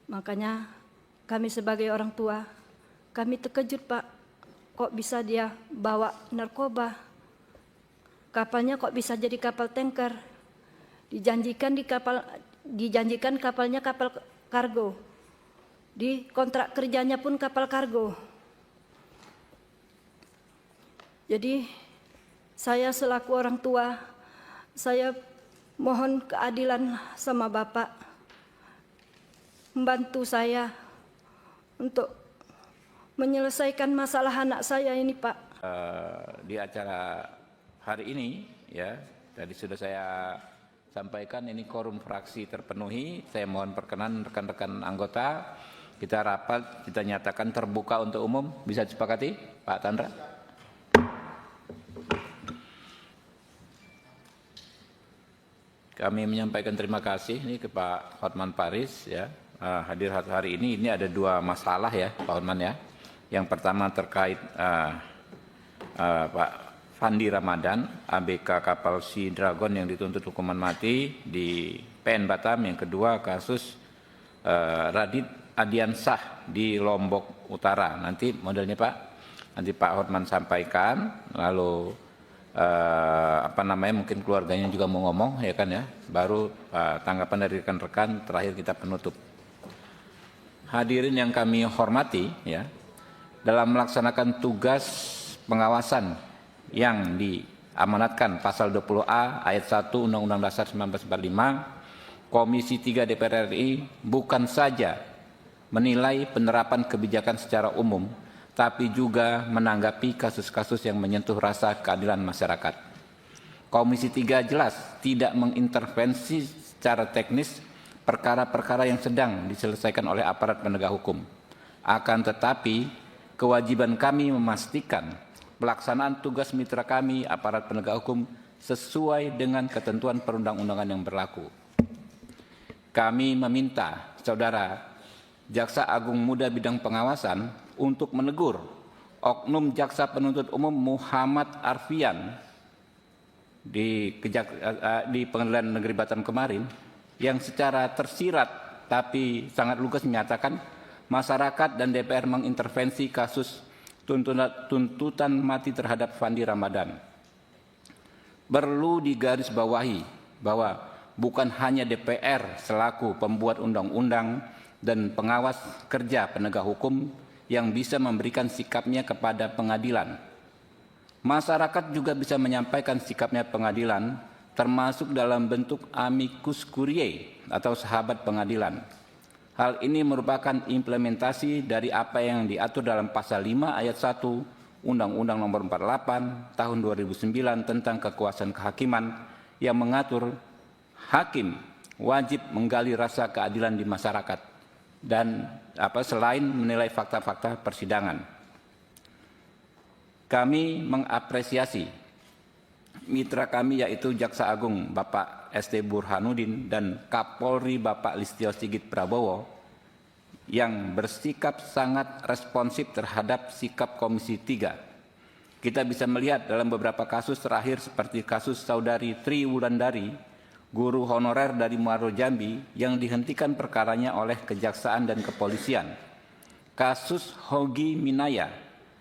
Makanya kami sebagai orang tua, kami terkejut Pak, kok bisa dia bawa narkoba? Kapalnya kok bisa jadi kapal tanker? Dijanjikan kapalnya kapal kargo. Di kontrak kerjanya pun kapal kargo. Jadi saya selaku orang tua, saya mohon keadilan sama Bapak, membantu saya untuk menyelesaikan masalah anak saya ini, Pak. Di acara hari ini, ya, tadi sudah saya sampaikan ini quorum fraksi terpenuhi. Saya mohon perkenan rekan-rekan anggota, kita rapat, kita nyatakan terbuka untuk umum. Bisa disepakati, Pak Tandra? Kami menyampaikan terima kasih ini ke Pak Hotman Paris, ya, hadir hari ini. Ini ada dua masalah ya Pak Hotman ya. Yang pertama terkait Pak Fandi Ramadan, ABK kapal Sea Dragon yang dituntut hukuman mati di PN Batam. Yang kedua kasus Radit Adiansah di Lombok Utara. Nanti modelnya Pak, nanti Pak Hotman sampaikan, lalu mungkin keluarganya juga mau ngomong ya kan ya, baru tanggapan dari rekan-rekan, terakhir kita penutup. Hadirin yang kami hormati ya, dalam melaksanakan tugas pengawasan yang diamanatkan pasal 20A ayat 1 Undang-Undang Dasar 1945, Komisi 3 DPR RI bukan saja menilai penerapan kebijakan secara umum, tapi juga menanggapi kasus-kasus yang menyentuh rasa keadilan masyarakat. Komisi 3 jelas tidak mengintervensi secara teknis perkara-perkara yang sedang diselesaikan oleh aparat penegak hukum. Akan tetapi, kewajiban kami memastikan pelaksanaan tugas mitra kami, aparat penegak hukum, sesuai dengan ketentuan perundang-undangan yang berlaku. Kami meminta saudara Jaksa Agung Muda Bidang Pengawasan untuk menegur oknum Jaksa Penuntut Umum Muhammad Arfian di Pengadilan Negeri Batam kemarin, yang secara tersirat tapi sangat lugas menyatakan masyarakat dan DPR mengintervensi kasus tuntutan mati terhadap Fandi Ramadan. Perlu digarisbawahi bahwa bukan hanya DPR selaku pembuat undang-undang dan pengawas kerja penegak hukum yang bisa memberikan sikapnya kepada pengadilan. Masyarakat juga bisa menyampaikan sikapnya pengadilan, termasuk dalam bentuk amicus curiae atau sahabat pengadilan. Hal ini merupakan implementasi dari apa yang diatur dalam pasal 5 ayat 1 Undang-Undang Nomor 48 Tahun 2009 tentang kekuasaan kehakiman yang mengatur hakim wajib menggali rasa keadilan di masyarakat dan selain menilai fakta-fakta persidangan. Kami mengapresiasi mitra kami yaitu Jaksa Agung Bapak ST Burhanuddin dan Kapolri Bapak Listio Sigit Prabowo yang bersikap sangat responsif terhadap sikap Komisi 3. Kita bisa melihat dalam beberapa kasus terakhir seperti kasus Saudari Tri Wulandari, guru honorer dari Muaro Jambi yang dihentikan perkaranya oleh Kejaksaan dan Kepolisian. Kasus Hogi Minaya,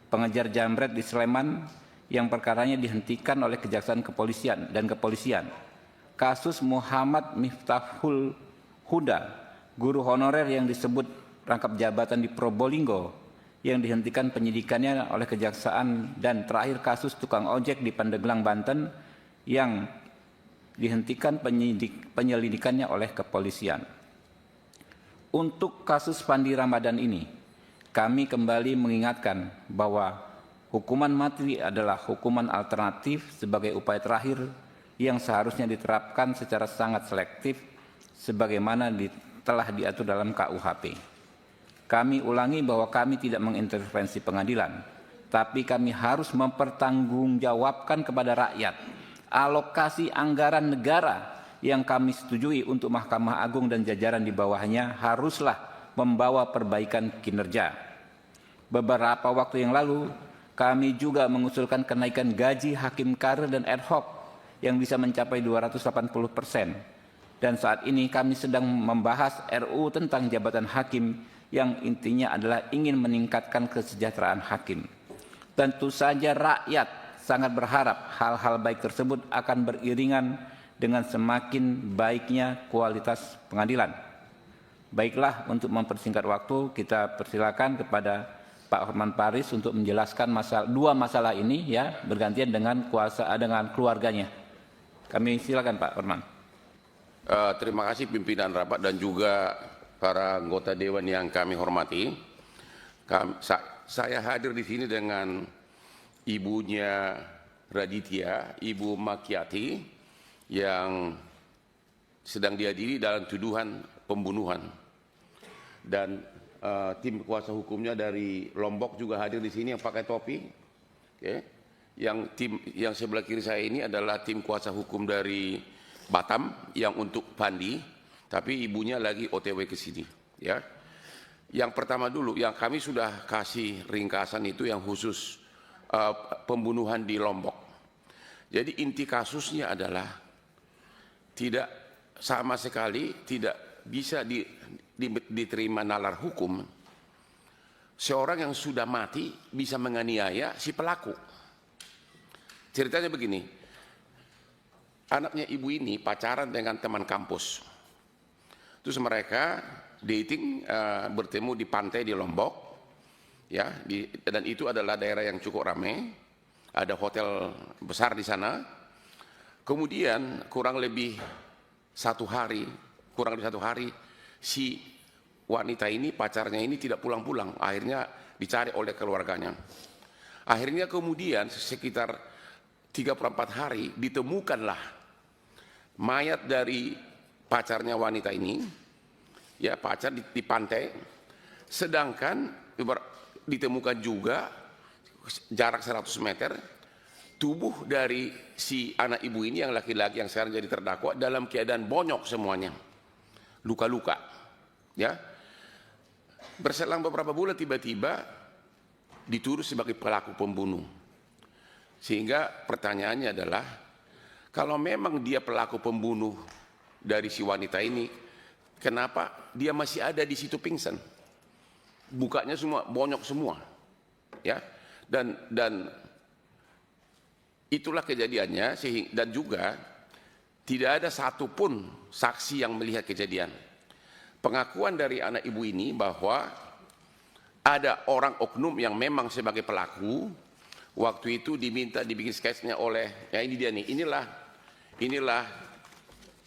pengejar jambret di Sleman yang perkaranya dihentikan oleh Kejaksaan dan Kepolisian. Kasus Muhammad Miftahul Huda, guru honorer yang disebut rangkap jabatan di Probolinggo yang dihentikan penyidikannya oleh Kejaksaan, dan terakhir kasus tukang ojek di Pandeglang, Banten yang dihentikan penyelidikannya oleh kepolisian. Untuk kasus Fandi Ramadan ini, kami kembali mengingatkan bahwa hukuman mati adalah hukuman alternatif sebagai upaya terakhir yang seharusnya diterapkan secara sangat selektif sebagaimana telah diatur dalam KUHP. Kami ulangi bahwa kami tidak mengintervensi pengadilan, tapi kami harus mempertanggungjawabkan kepada rakyat alokasi anggaran negara yang kami setujui untuk Mahkamah Agung dan jajaran di bawahnya haruslah membawa perbaikan kinerja. Beberapa waktu yang lalu, kami juga mengusulkan kenaikan gaji hakim karir dan ad hoc yang bisa mencapai 280%. Dan saat ini kami sedang membahas RUU tentang jabatan hakim yang intinya adalah ingin meningkatkan kesejahteraan hakim. Tentu saja rakyat sangat berharap hal-hal baik tersebut akan beriringan dengan semakin baiknya kualitas pengadilan. Baiklah, untuk mempersingkat waktu, kita persilakan kepada Pak Hotman Paris untuk menjelaskan dua masalah ini ya, bergantian dengan keluarganya. Kami silakan Pak Hotman. Terima kasih pimpinan rapat dan juga para anggota dewan yang kami hormati. Saya hadir di sini dengan ibunya Raditya, Ibu Makiati, yang sedang diadili dalam tuduhan pembunuhan. Dan tim kuasa hukumnya dari Lombok juga hadir di sini yang pakai topi. Okay. Yang sebelah kiri saya ini adalah tim kuasa hukum dari Batam yang untuk Pandi, tapi ibunya lagi OTW ke sini. Ya. Yang pertama dulu, yang kami sudah kasih ringkasan itu yang khusus pembunuhan di Lombok. Jadi inti kasusnya adalah tidak sama sekali tidak bisa diterima nalar hukum. Seorang yang sudah mati bisa menganiaya si pelaku. Ceritanya begini, anaknya ibu ini pacaran dengan teman kampus. Terus mereka dating, bertemu di pantai di Lombok, ya, dan itu adalah daerah yang cukup ramai, ada hotel besar di sana. Kemudian kurang lebih satu hari, si wanita ini, pacarnya ini tidak pulang-pulang, akhirnya dicari oleh keluarganya. Akhirnya kemudian sekitar 34 hari ditemukanlah mayat dari pacarnya wanita ini, ya, pacar di pantai, sedangkan ditemukan juga jarak 100 meter tubuh dari si anak ibu ini yang laki-laki yang sekarang jadi terdakwa dalam keadaan bonyok semuanya, luka-luka, ya. Berselang beberapa bulan tiba-tiba dituduh sebagai pelaku pembunuh. Sehingga pertanyaannya adalah, kalau memang dia pelaku pembunuh dari si wanita ini, kenapa dia masih ada di situ pingsan? Bukanya semua bonyok semua, ya. Dan itulah kejadiannya, dan juga tidak ada satupun saksi yang melihat kejadian. Pengakuan dari anak ibu ini bahwa ada orang oknum yang memang sebagai pelaku, waktu itu dibikin sketsnya oleh, ya ini dia nih, inilah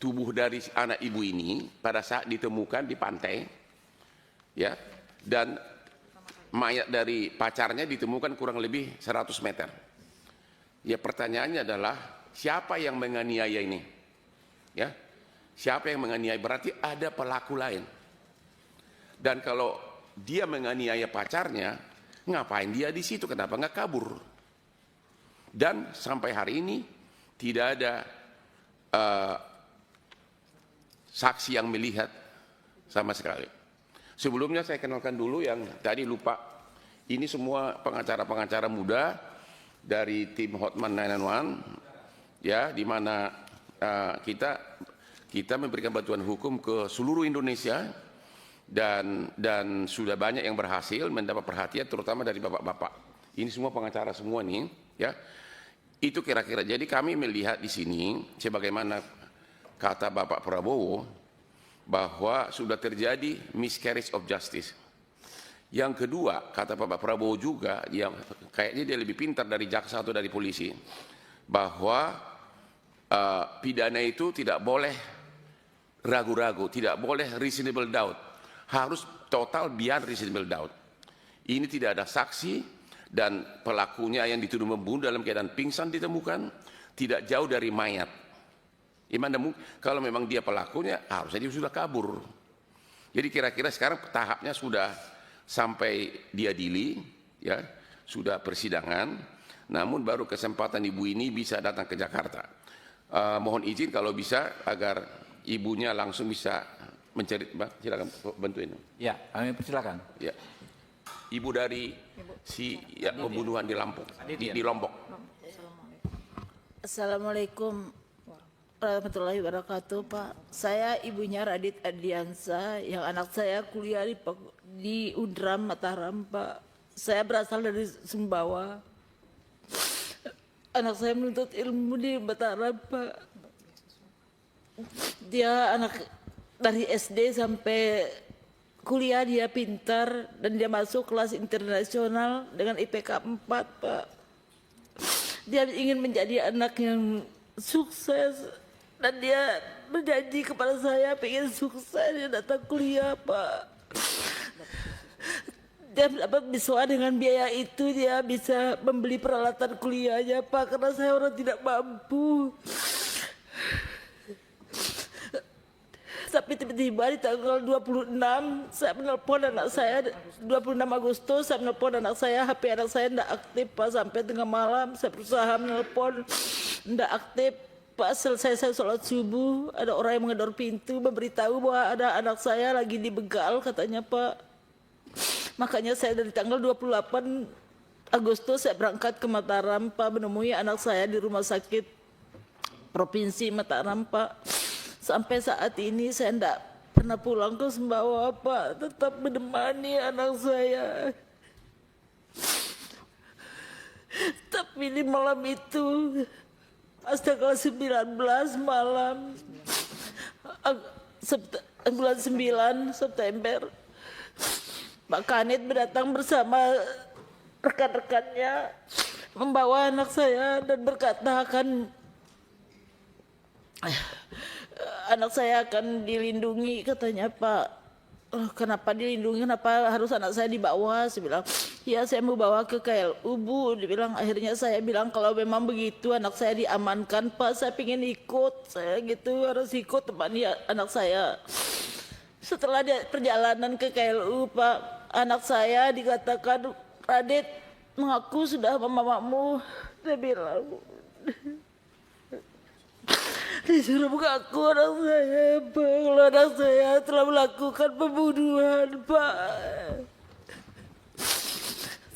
tubuh dari anak ibu ini pada saat ditemukan di pantai, ya, dan mayat dari pacarnya ditemukan kurang lebih 100 meter. Ya, pertanyaannya adalah siapa yang menganiaya ini? Ya, siapa yang menganiaya? Berarti ada pelaku lain. Dan kalau dia menganiaya pacarnya, ngapain dia di situ? Kenapa nggak kabur? Dan sampai hari ini tidak ada saksi yang melihat sama sekali. Sebelumnya saya kenalkan dulu yang tadi lupa. Ini semua pengacara-pengacara muda dari tim Hotman 991, ya, di mana kita memberikan bantuan hukum ke seluruh Indonesia, dan sudah banyak yang berhasil mendapat perhatian, terutama dari bapak-bapak. Ini semua pengacara semua nih, ya. Itu kira-kira. Jadi kami melihat di sini, sebagaimana kata Bapak Prabowo, bahwa sudah terjadi miscarriage of justice. Yang kedua, kata Bapak Prabowo juga, yang kayaknya dia lebih pintar dari jaksa atau dari polisi, bahwa pidana itu tidak boleh ragu-ragu, tidak boleh reasonable doubt, harus total beyond reasonable doubt. Ini tidak ada saksi, dan pelakunya yang dituduh membunuh dalam keadaan pingsan ditemukan tidak jauh dari mayat. Kalau memang dia pelakunya, harusnya dia sudah kabur. Jadi kira-kira sekarang tahapnya sudah sampai diadili, ya, sudah persidangan, namun baru kesempatan ibu ini bisa datang ke Jakarta. Mohon izin kalau bisa agar ibunya langsung bisa mencari, silakan bantuin. Ya, kami persilakan. Ya. Ibu dari pembunuhan di Lombok. Assalamualaikum warahmatullahi wabarakatuh, Pak. Saya ibunya Radit Adiansa, yang anak saya kuliah di Undram Mataram, Pak. Saya berasal dari Sumbawa. Anak saya menuntut ilmu di Mataram, Pak. Dia anak dari SD sampai kuliah, dia pintar dan dia masuk kelas internasional dengan IPK 4, Pak. Dia ingin menjadi anak yang sukses dan dia berjanji kepada saya pengen sukses, dia datang kuliah, Pak. Dia dapat beasiswa, dengan biaya itu dia bisa membeli peralatan kuliahnya, Pak, karena saya orang tidak mampu. Tapi tiba-tiba di tanggal 26 saya menelpon anak saya, 26 Agustus saya menelpon anak saya, HP anak saya tidak aktif, Pak, sampai tengah malam saya berusaha menelpon, tidak aktif, Pak. Selesai saya sholat subuh, ada orang yang menggedor pintu memberitahu bahwa ada anak saya lagi di Begal katanya, Pak. Makanya saya dari tanggal 28 Agustus saya berangkat ke Mataram, Pak, menemui anak saya di rumah sakit Provinsi Mataram, Pak. Sampai saat ini saya tidak pernah pulang ke Sumbawa, Pak, tetap menemani anak saya. Tapi di malam itu, pas tanggal 19 malam, bulan 9 September, Pak Kanit datang bersama rekan-rekannya membawa anak saya dan berkata anak saya akan dilindungi katanya, Pak. Kenapa dilindungi, kenapa harus anak saya dibawa? Saya bilang, ya saya mau bawa ke KLU, Bu. Dibilang, akhirnya saya bilang kalau memang begitu anak saya diamankan, Pak, saya ingin ikut, saya gitu harus ikut temani anak saya. Setelah dia perjalanan ke KLU, Pak, anak saya dikatakan, Radit mengaku sudah mamamu. Dia bilang, disuruh mengaku anak saya, Pak, kalau anak saya telah melakukan pembunuhan, Pak.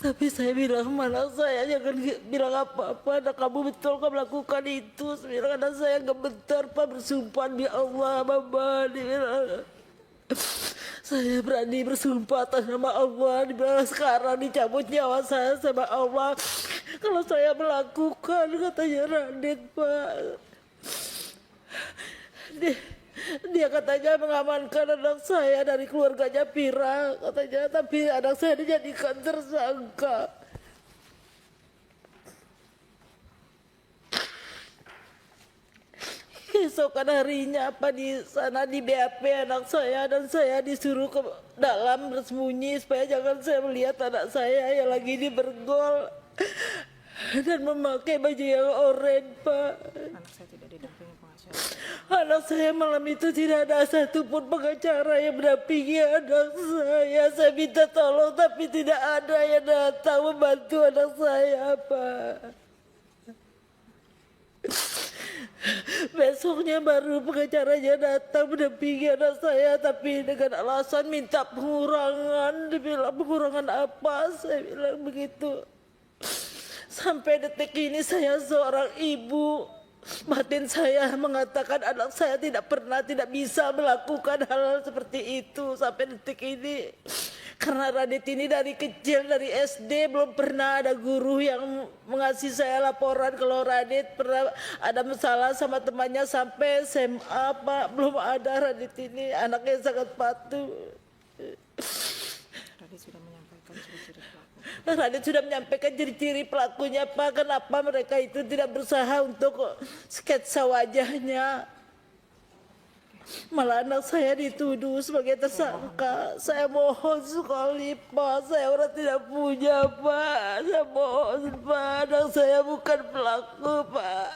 Tapi saya bilang sama anak saya, jangan bilang apa-apa, anak kamu betul kamu melakukan itu. Saya bilang, anak saya gak bentar, Pak, bersumpah demi Allah, Mama. Dia bilang, saya berani bersumpah atas nama Allah. Dia bilang, sekarang dicabut nyawa saya sama Allah kalau saya melakukan, katanya Radit, Pak. Dia katanya mengamankan anak saya dari keluarganya Pira, katanya, tapi anak saya dijadikan tersangka. Keesokan harinya, apa, di sana di BAP anak saya dan saya disuruh ke dalam bersembunyi supaya jangan saya melihat anak saya yang lagi dibergol dan memakai baju yang oranye, Pak. Anak saya tidak didampingi pengacara. Anak saya malam itu tidak ada satupun pengacara yang mendampingi anak saya. Saya minta tolong tapi tidak ada yang datang membantu anak saya, Pak. Besoknya baru pengacaranya datang mendampingi anak saya, tapi dengan alasan minta pengurangan. Dia bilang, pengurangan apa? Saya bilang begitu. Sampai detik ini saya seorang ibu, batin saya mengatakan anak saya tidak bisa melakukan hal seperti itu sampai detik ini. Karena Radit ini dari kecil, dari SD belum pernah ada guru yang mengasih saya laporan kalau Radit pernah ada masalah sama temannya sampai SMA, Pak. Belum ada. Radit ini anaknya sangat patuh. Radit sudah menyampaikan ciri-ciri pelaku. Radit sudah menyampaikan ciri-ciri pelakunya, Pak. Kenapa mereka itu tidak berusaha untuk sketsa wajahnya? Malah anak saya dituduh sebagai tersangka. Saya mohon sekali, Pak. Saya orang tidak punya, Pak. Saya mohon, Pak. Anak saya bukan pelaku, Pak.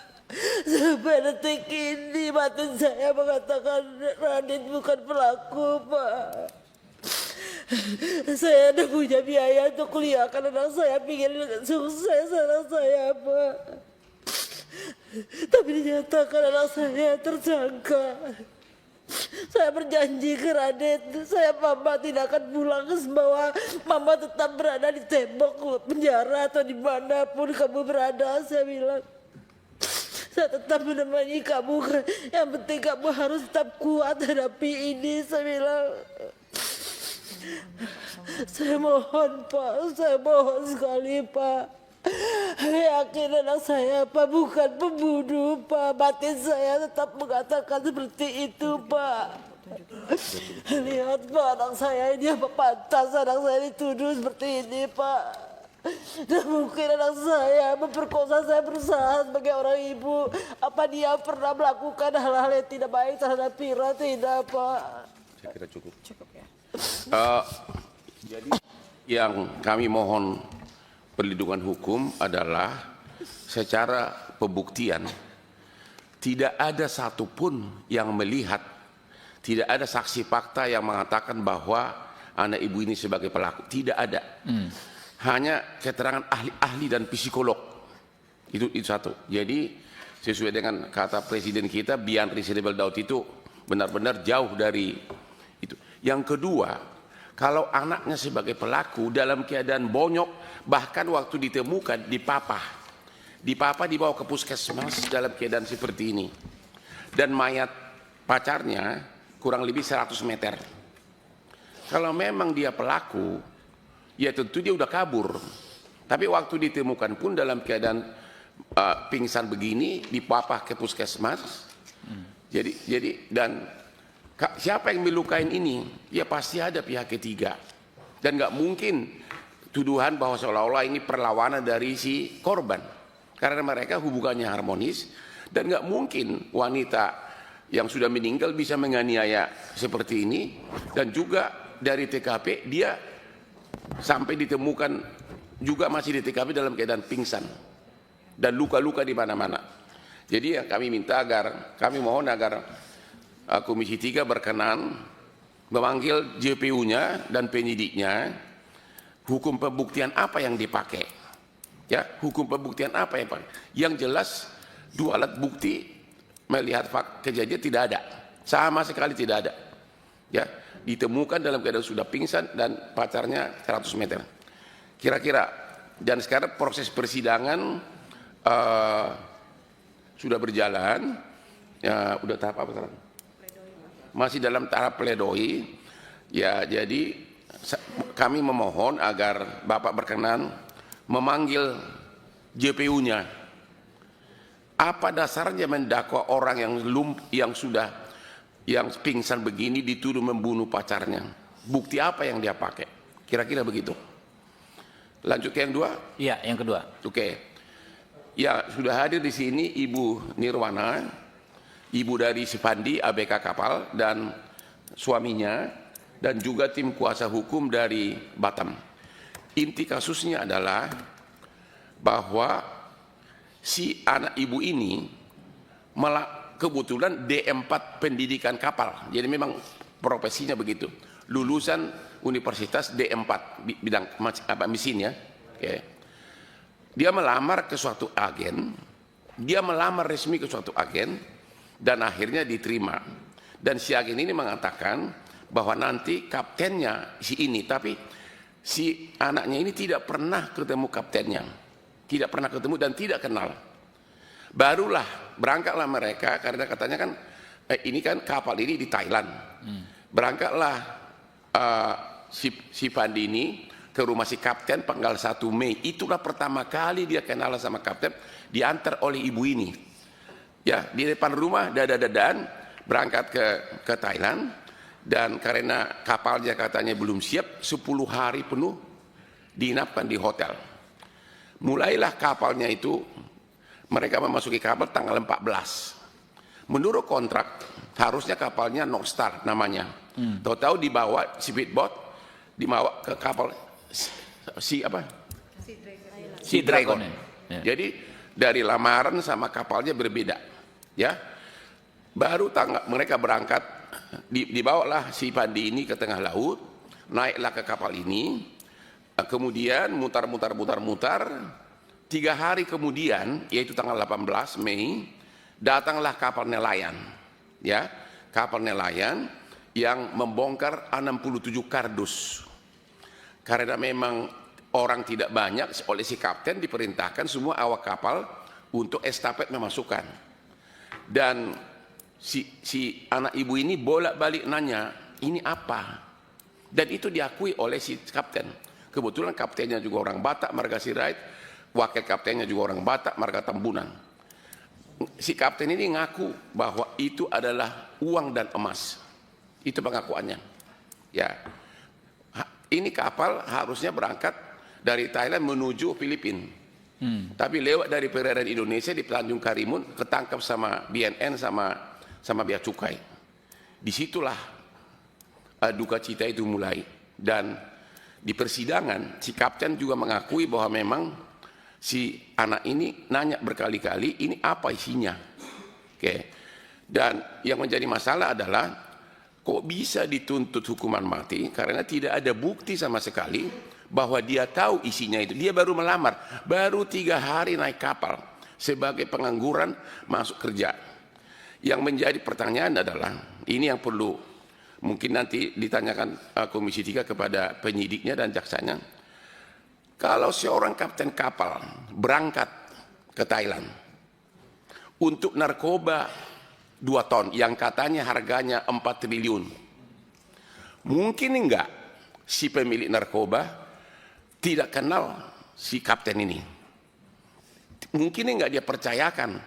Sampai detik ini batin saya mengatakan Radit bukan pelaku, Pak. Saya ada punya biaya untuk kuliahkan anak saya, pingin sukses anak saya, Pak. Tapi dinyatakan anak saya tersangka. Saya berjanji ke Radit, Mama tidak akan pulang ke Sumbawa. Mama tetap berada di tembok penjara atau dimanapun kamu berada, saya bilang. Saya tetap menemani kamu. Yang penting kamu harus tetap kuat hadapi ini. Saya bilang, saya mohon Pak, saya mohon sekali Pak. Yakin anak saya Pak bukan pembunuh Pak. Batin saya tetap mengatakan seperti itu Pak. Lihat Pak, anak saya ini apa pantas anak saya dituduh seperti ini Pak. Dan mungkin anak saya memperkosa saya berusaha sebagai orang ibu. Apa dia pernah melakukan hal-hal yang tidak baik terhadap Vira? Tidak Pak. Saya kira cukup. Cukup ya. Jadi yang kami mohon perlindungan hukum adalah secara pembuktian tidak ada satupun yang melihat, tidak ada saksi fakta yang mengatakan bahwa anak ibu ini sebagai pelaku. Tidak ada. Hanya keterangan ahli-ahli dan psikolog. Itu satu. Jadi sesuai dengan kata presiden kita, beyond reasonable doubt itu benar-benar jauh dari itu. Yang kedua, kalau anaknya sebagai pelaku dalam keadaan bonyok, bahkan waktu ditemukan dipapah dibawa ke puskesmas dalam keadaan seperti ini, dan mayat pacarnya kurang lebih 100 meter. Kalau memang dia pelaku, ya tentu dia udah kabur. Tapi waktu ditemukan pun dalam keadaan pingsan begini, dipapah ke puskesmas. Jadi dan siapa yang melukain ini? Ya pasti ada pihak ketiga. Dan nggak mungkin tuduhan bahwa seolah-olah ini perlawanan dari si korban. Karena mereka hubungannya harmonis, dan nggak mungkin wanita yang sudah meninggal bisa menganiaya seperti ini. Dan juga dari TKP dia sampai ditemukan juga masih di TKP dalam keadaan pingsan dan luka-luka di mana-mana. Jadi yang kami minta kami mohon agar Komisi 3 berkenan memanggil JPU-nya dan penyidiknya. Hukum pembuktian apa yang dipakai? Ya, hukum pembuktian apa yang dipakai? Yang jelas dua alat bukti melihat kejadian tidak ada, sama sekali tidak ada. Ya, ditemukan dalam keadaan sudah pingsan dan pacarnya 100 meter. Kira-kira, dan sekarang proses persidangan sudah berjalan. Ya, udah tahap apa sekarang? Masih dalam tahap pledoi. Ya, jadi kami memohon agar Bapak berkenan memanggil JPU-nya. Apa dasarnya mendakwa orang yang pingsan begini dituduh membunuh pacarnya? Bukti apa yang dia pakai? Kira-kira begitu. Lanjut ke yang dua? Iya, yang kedua. Oke. Ya, sudah hadir di sini Ibu Nirwana, ibu dari Sipandi ABK kapal, dan suaminya, dan juga tim kuasa hukum dari Batam. Inti kasusnya adalah bahwa si anak ibu ini kebetulan D4 pendidikan kapal. Jadi memang profesinya begitu. Lulusan Universitas D4 bidang mesin ya. Okay. Dia melamar ke suatu agen. Dia melamar resmi ke suatu agen dan akhirnya diterima. Dan si agen ini mengatakan bahwa nanti kaptennya si ini, tapi si anaknya ini tidak pernah ketemu kaptennya. Tidak pernah ketemu dan tidak kenal. Barulah berangkatlah mereka, karena katanya kan ini kan kapal ini di Thailand. Berangkatlah si Pandi ini ke rumah si kapten tanggal 1 Mei. Itulah pertama kali dia kenal sama kapten, diantar oleh ibu ini. Ya, di depan rumah dada-dadaan berangkat ke Thailand, dan karena kapalnya katanya belum siap, 10 hari penuh diinapkan di hotel. Mulailah kapalnya itu, mereka memasuki kapal tanggal 14. Menurut kontrak harusnya kapalnya North Star namanya. Tahu-tahu dibawa speedboat, dibawa ke kapal Sea Dragon. Ya. Jadi dari lamaran sama kapalnya berbeda. Ya, baru mereka berangkat, dibawalah si Pandi ini ke tengah laut, naiklah ke kapal ini, kemudian mutar. 3 hari kemudian, yaitu tanggal 18 Mei, datanglah kapal nelayan. Ya, kapal nelayan yang membongkar 67 kardus. Karena memang orang tidak banyak, oleh si kapten diperintahkan semua awak kapal untuk estafet memasukkan. Dan si anak ibu ini bolak-balik nanya, ini apa? Dan itu diakui oleh si kapten. Kebetulan kaptennya juga orang Batak, marga Sirait, wakil kaptennya juga orang Batak, marga Tambunan. Si kapten ini ngaku bahwa itu adalah uang dan emas. Itu pengakuannya. Ya, ini kapal harusnya berangkat dari Thailand menuju Filipina. Tapi lewat dari perairan Indonesia di Tanjung Karimun ketangkap sama BNN sama bea cukai. Disitulah duka cita itu mulai. Dan di persidangan si kapten juga mengakui bahwa memang si anak ini nanya berkali-kali ini apa isinya. Oke. Dan yang menjadi masalah adalah kok bisa dituntut hukuman mati karena tidak ada bukti sama sekali bahwa dia tahu isinya itu. Dia baru melamar, baru 3 hari naik kapal sebagai pengangguran masuk kerja. Yang menjadi pertanyaan adalah, ini yang perlu mungkin nanti ditanyakan Komisi 3 kepada penyidiknya dan jaksanya. Kalau seorang kapten kapal berangkat ke Thailand untuk narkoba 2 ton yang katanya harganya 4 triliun. Mungkin enggak si pemilik narkoba tidak kenal si kapten ini. Mungkin enggak dia percayakan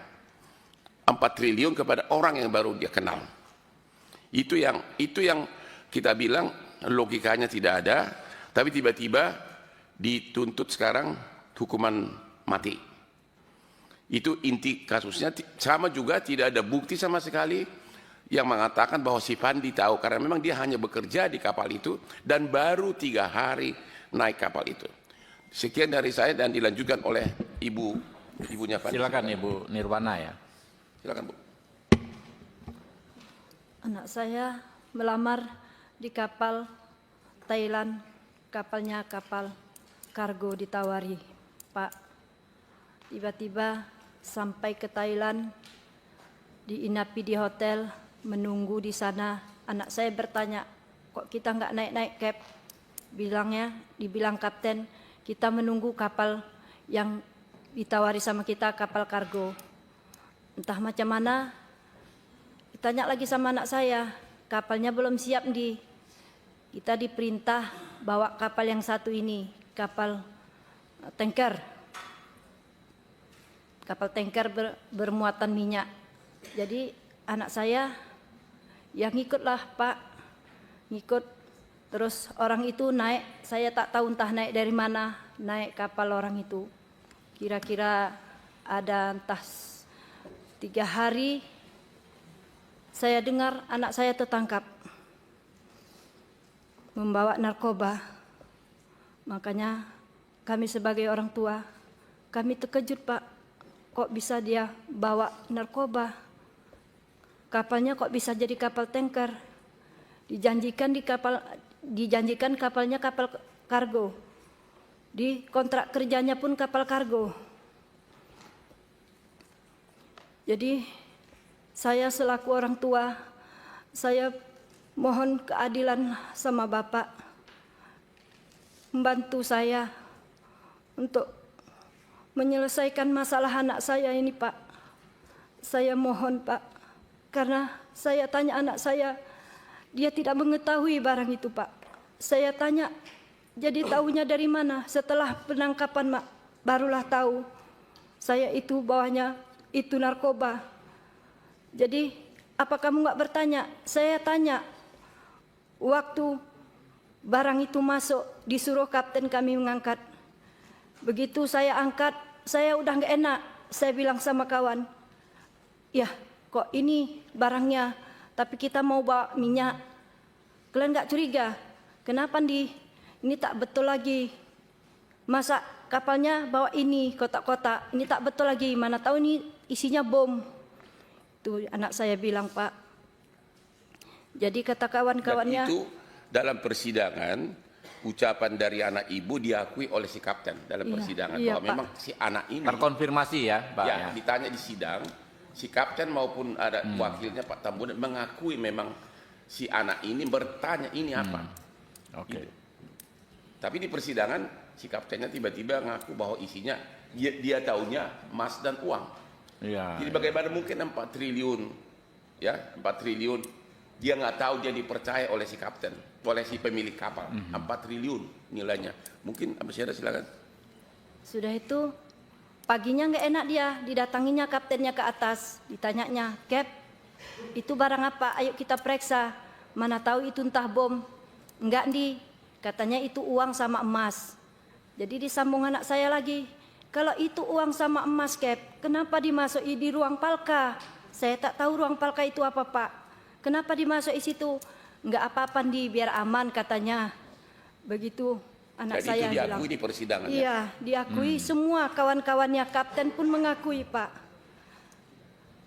4 triliun kepada orang yang baru dia kenal. Itu yang kita bilang logikanya tidak ada, tapi tiba-tiba dituntut sekarang hukuman mati. Itu inti kasusnya. Sama juga tidak ada bukti sama sekali yang mengatakan bahwa si Pandi tahu, karena memang dia hanya bekerja di kapal itu dan baru 3 hari naik kapal itu. Sekian dari saya dan dilanjutkan oleh ibunya Pandi. Silakan Ibu Nirwana ya. Silakan Bu. Anak saya melamar di kapal Thailand, kapalnya kapal kargo ditawari, Pak. Tiba-tiba sampai ke Thailand, diinapi di hotel, menunggu di sana. Anak saya bertanya, kok kita nggak naik-naik cab? Dibilang kapten, kita menunggu kapal yang ditawari sama kita, kapal kargo. Entah macam mana, ditanya lagi sama anak saya, kapalnya belum siap kita diperintah bawa kapal yang satu ini, kapal tanker. Kapal tanker bermuatan minyak. Jadi anak saya ya ngikutlah Pak, ngikut. Terus orang itu naik, saya tak tahu entah naik dari mana, naik kapal orang itu. Kira-kira ada entah 3 hari saya dengar anak saya tertangkap membawa narkoba. Makanya kami sebagai orang tua, kami terkejut Pak. Kok bisa dia bawa narkoba? Kapalnya kok bisa jadi kapal tanker? Dijanjikan kapalnya kapal kargo. Di kontrak kerjanya pun kapal kargo. Jadi saya selaku orang tua, saya mohon keadilan sama Bapak. Membantu saya untuk menyelesaikan masalah anak saya ini Pak. Saya mohon Pak, karena saya tanya anak saya, dia tidak mengetahui barang itu Pak. Saya tanya, jadi tahunya dari mana? Setelah penangkapan Mak, barulah tahu saya itu bawahnya itu narkoba. Jadi apa kamu nggak bertanya? Saya tanya, waktu barang itu masuk disuruh kapten kami mengangkat. Begitu saya angkat, saya udah nggak enak. Saya bilang sama kawan, ya kok ini barangnya, tapi kita mau bawa minyak. Kalian nggak curiga? Kenapa ini tak betul lagi? Masa kapalnya bawa ini kotak-kotak, ini tak betul lagi. Mana tahu ini isinya bom. Itu anak saya bilang Pak. Jadi kata kawan-kawannya. Dan itu dalam persidangan. Ucapan dari anak ibu diakui oleh si kapten dalam persidangan bahwa Pak. memang si anak ini Terkonfirmasi ya Pak ya, ditanya di sidang, si kapten maupun ada wakilnya Pak Tambunan mengakui memang si anak ini bertanya ini apa. Oke. Gitu. Tapi di persidangan si kaptennya tiba-tiba ngaku bahwa isinya dia taunya emas dan uang. Ya. Jadi bagaimana mungkin 4 triliun, ya 4 triliun, dia nggak tahu dia dipercaya oleh si kapten, oleh si pemilik kapal, 4 triliun nilainya. Mungkin masih ada, silakan. Sudah itu paginya nggak enak dia, didatanginya kaptennya ke atas, ditanyanya, Cap, itu barang apa? Ayo kita periksa. Mana tahu itu entah bom. Enggak di, katanya itu uang sama emas. Jadi disambung anak saya lagi, kalau itu uang sama emas, Cap, kenapa dimasuki di ruang palka? Saya tak tahu ruang palka itu apa, Pak. Kenapa dimasuki situ? Enggak apa-apa di, biar aman katanya. Begitu anak Jadi saya itu diakui bilang. di persidangan. Ya? Iya, diakui semua kawan-kawannya, kapten pun mengakui, Pak.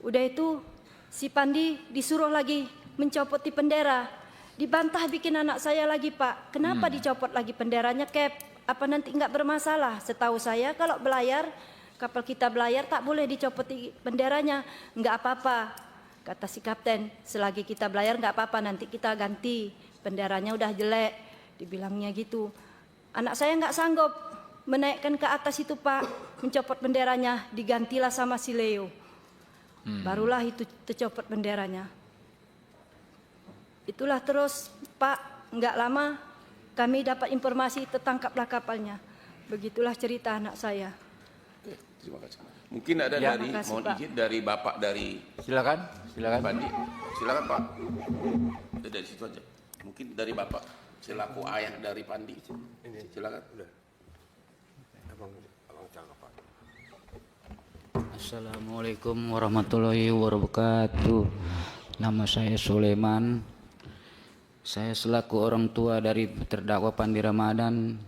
Udah itu si Pandi disuruh lagi mencopot di bendera. Dibantah bikin anak saya lagi, Pak. Kenapa dicopot lagi benderanya, Cap? Apa nanti enggak bermasalah? Setahu saya kalau belayar, kapal kita belayar tak boleh dicopot di benderanya. Enggak apa-apa, kata si kapten. Selagi kita belayar enggak apa-apa, nanti kita ganti. Benderanya udah jelek, dibilangnya gitu. Anak saya enggak sanggup menaikkan ke atas itu, Pak. Mencopot benderanya, digantilah sama si Leo. Barulah itu tercopot benderanya. Itulah terus, Pak, enggak lama kami dapat informasi tertangkaplah kapalnya. Begitulah cerita anak saya. Oke, terima kasih. Mungkin ada Ya. dari, Terima kasih, mohon Pak. izin dari Bapak dari Silakan. Pandi. Silakan Pak. Dari situ aja. Mungkin dari Bapak selaku ayah dari Pandi. Silakan. Assalamualaikum warahmatullahi wabarakatuh. Nama saya Sulaiman. Saya selaku orang tua dari terdakwa Pandi Ramadan,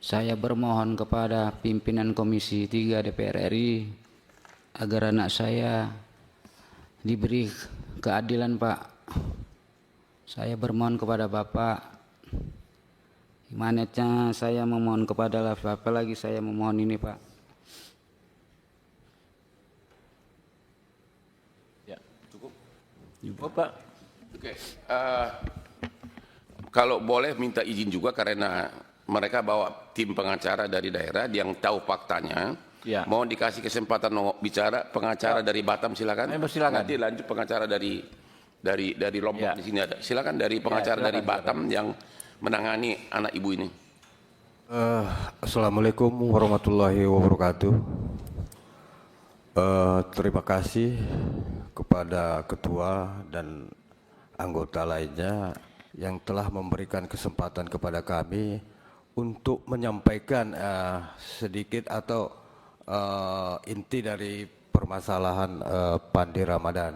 saya bermohon kepada pimpinan Komisi 3 DPR RI agar anak saya diberi keadilan, Pak. Saya bermohon kepada Bapak. Imanetnya saya memohon kepada Bapak lagi, saya memohon ini, Pak. Ya. Cukup. Cukup, Pak. Oke. Kalau boleh minta izin juga karena mereka bawa tim pengacara dari daerah yang tahu faktanya. Ya. Mohon dikasih kesempatan bicara pengacara dari Batam, silakan. Silakan. Nanti lanjut pengacara dari Lombok Ya. di sini ada. Silakan dari pengacara silakan, dari Batam yang menangani anak ibu ini. Assalamualaikum warahmatullahi wabarakatuh. Terima kasih kepada ketua dan anggota lainnya yang telah memberikan kesempatan kepada kami untuk menyampaikan sedikit atau inti dari permasalahan Pandi Ramadan.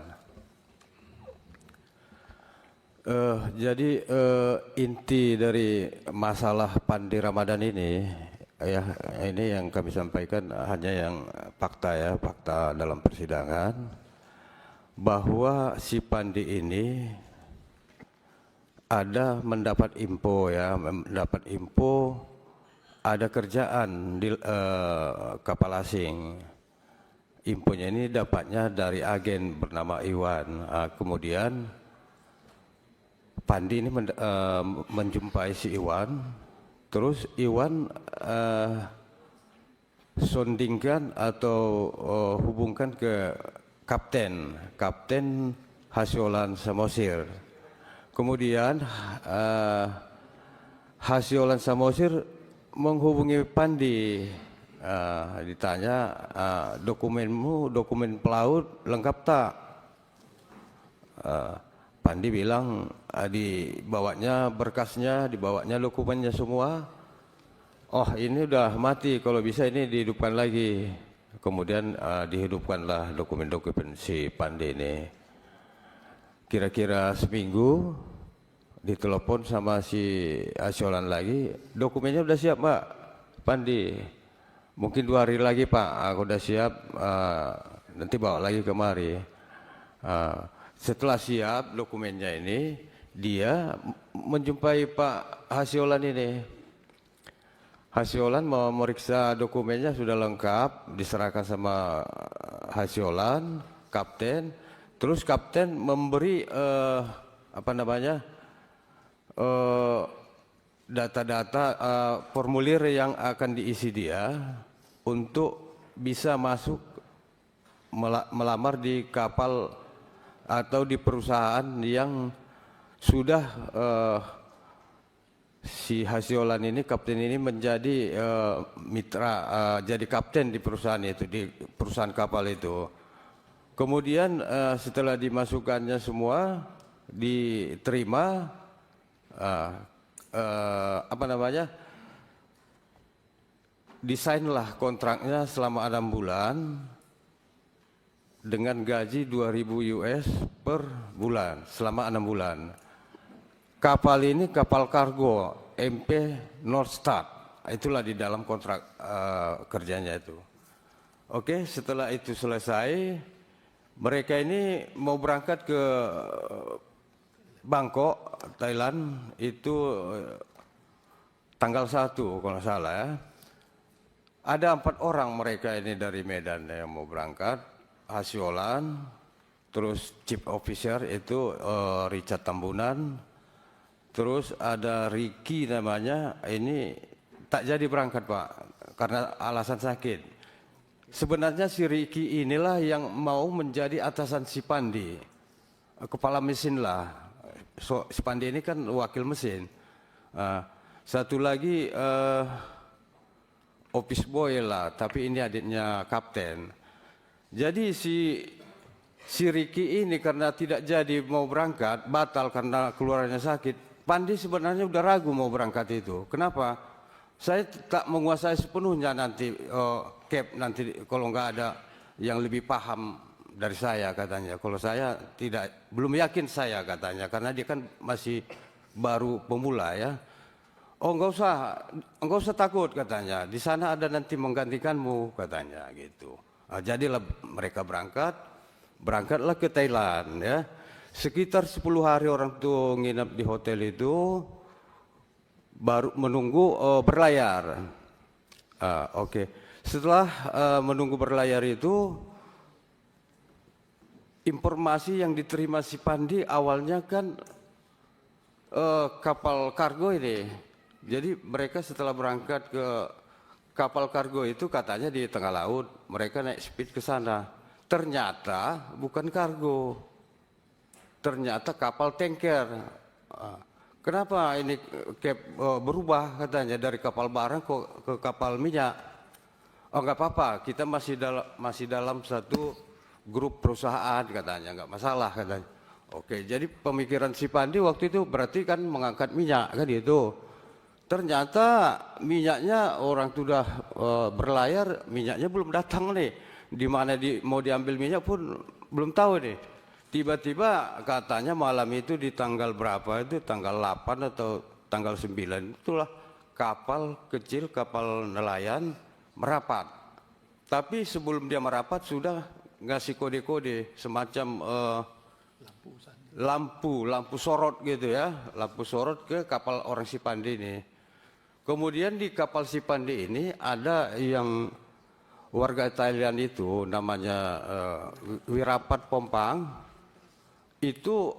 Jadi inti dari masalah Pandi Ramadan ini, ya ini yang kami sampaikan hanya yang fakta ya, fakta dalam persidangan, bahwa si Pandi ini ada mendapat info ya, mendapat info ada kerjaan di kapal asing. Infonya ini dapatnya dari agen bernama Iwan. Kemudian Pandi ini menjumpai si Iwan, terus Iwan sondingkan atau hubungkan ke Kapten Hasyolan Samosir. Kemudian Hasyolan Samosir menghubungi Pandi, ditanya dokumenmu, dokumen pelaut lengkap tak? Pandi bilang dibawanya berkasnya, dibawanya dokumennya semua. Oh ini udah mati, kalau bisa ini dihidupkan lagi. Kemudian dihidupkanlah dokumen-dokumen si Pandi ini. Kira-kira seminggu ditelepon sama si Asyolan lagi, dokumennya udah siap Pak Pandi. Mungkin 2 hari lagi Pak, aku udah siap, nanti bawa lagi kemari. Setelah siap dokumennya ini, dia menjumpai Pak Hasyolan ini. Hasyolan mau meriksa dokumennya sudah lengkap, diserahkan sama Hasyolan, kapten. Terus kapten memberi data-data formulir yang akan diisi dia untuk bisa masuk melamar di kapal atau di perusahaan yang sudah si Hasiolan ini, kapten ini menjadi mitra, jadi kapten di perusahaan itu, di perusahaan kapal itu. Kemudian setelah dimasukkannya semua, diterima, desainlah kontraknya selama 6 bulan dengan gaji 2.000 US per bulan selama 6 bulan. Kapal ini kapal kargo MP North Star, itulah di dalam kontrak kerjanya itu. Oke, setelah itu selesai, mereka ini mau berangkat ke Bangkok, Thailand, itu tanggal 1 kalau nggak salah ya. Ada 4 orang mereka ini dari Medan yang mau berangkat, Hasiolan, terus Chief Officer itu Richard Tambunan, terus ada Ricky namanya, ini tak jadi berangkat Pak, karena alasan sakit. Sebenarnya si Ricky inilah yang mau menjadi atasan si Pandi, kepala mesin lah. Si Pandi ini kan wakil mesin. Satu lagi office boy lah, tapi ini adiknya kapten. Jadi si Ricky ini karena tidak jadi mau berangkat, batal karena keluarnya sakit. Pandi sebenarnya udah ragu mau berangkat itu. Kenapa? Saya tak menguasai sepenuhnya nanti Cap nanti kalau nggak ada yang lebih paham dari saya katanya. Kalau saya tidak, belum yakin saya katanya, karena dia kan masih baru pemula ya. Oh nggak usah takut katanya. Di sana ada nanti menggantikanmu katanya gitu. Nah, jadilah mereka berangkatlah ke Thailand ya. Sekitar 10 hari orang tuh nginap di hotel itu, baru menunggu berlayar. Oke. Setelah menunggu berlayar itu, informasi yang diterima si Pandi awalnya kan kapal kargo ini. Jadi mereka setelah berangkat ke kapal kargo itu katanya di tengah laut, mereka naik speed ke sana. Ternyata bukan kargo, ternyata kapal tanker. Kenapa ini berubah katanya dari kapal barang ke kapal minyak? Oh nggak apa-apa, kita masih dalam satu grup perusahaan katanya, nggak masalah katanya. Oke, jadi pemikiran si Pandi waktu itu berarti kan mengangkat minyak kan itu. Ternyata minyaknya orang sudah berlayar, minyaknya belum datang nih. Di mana mau diambil minyak pun belum tahu nih. Tiba-tiba katanya malam itu di tanggal berapa itu, tanggal 8 atau tanggal 9, itulah kapal kecil, kapal nelayan merapat. Tapi sebelum dia merapat sudah ngasih kode-kode semacam lampu sorot gitu ya, lampu sorot ke kapal orang si Pandi ini. Kemudian di kapal si Pandi ini ada yang warga Thailand itu namanya Wirapat Pompang. Itu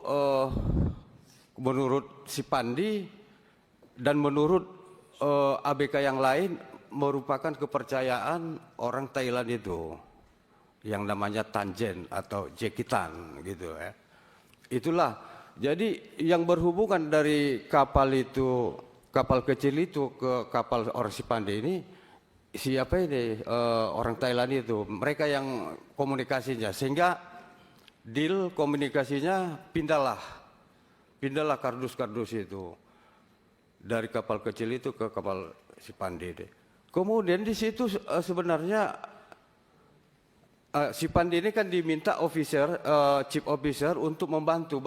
menurut si Pandi dan menurut ABK yang lain merupakan kepercayaan orang Thailand itu yang namanya Tanjen atau Jekitan gitu ya. Itulah, jadi yang berhubungan dari kapal itu, kapal kecil itu ke kapal orang si Pandi ini, siapa ini orang Thailand itu, mereka yang komunikasinya, sehingga deal komunikasinya pindahlah kardus-kardus itu dari kapal kecil itu ke kapal si Pandi. Kemudian di situ sebenarnya si Pandi ini kan diminta chief officer untuk bantu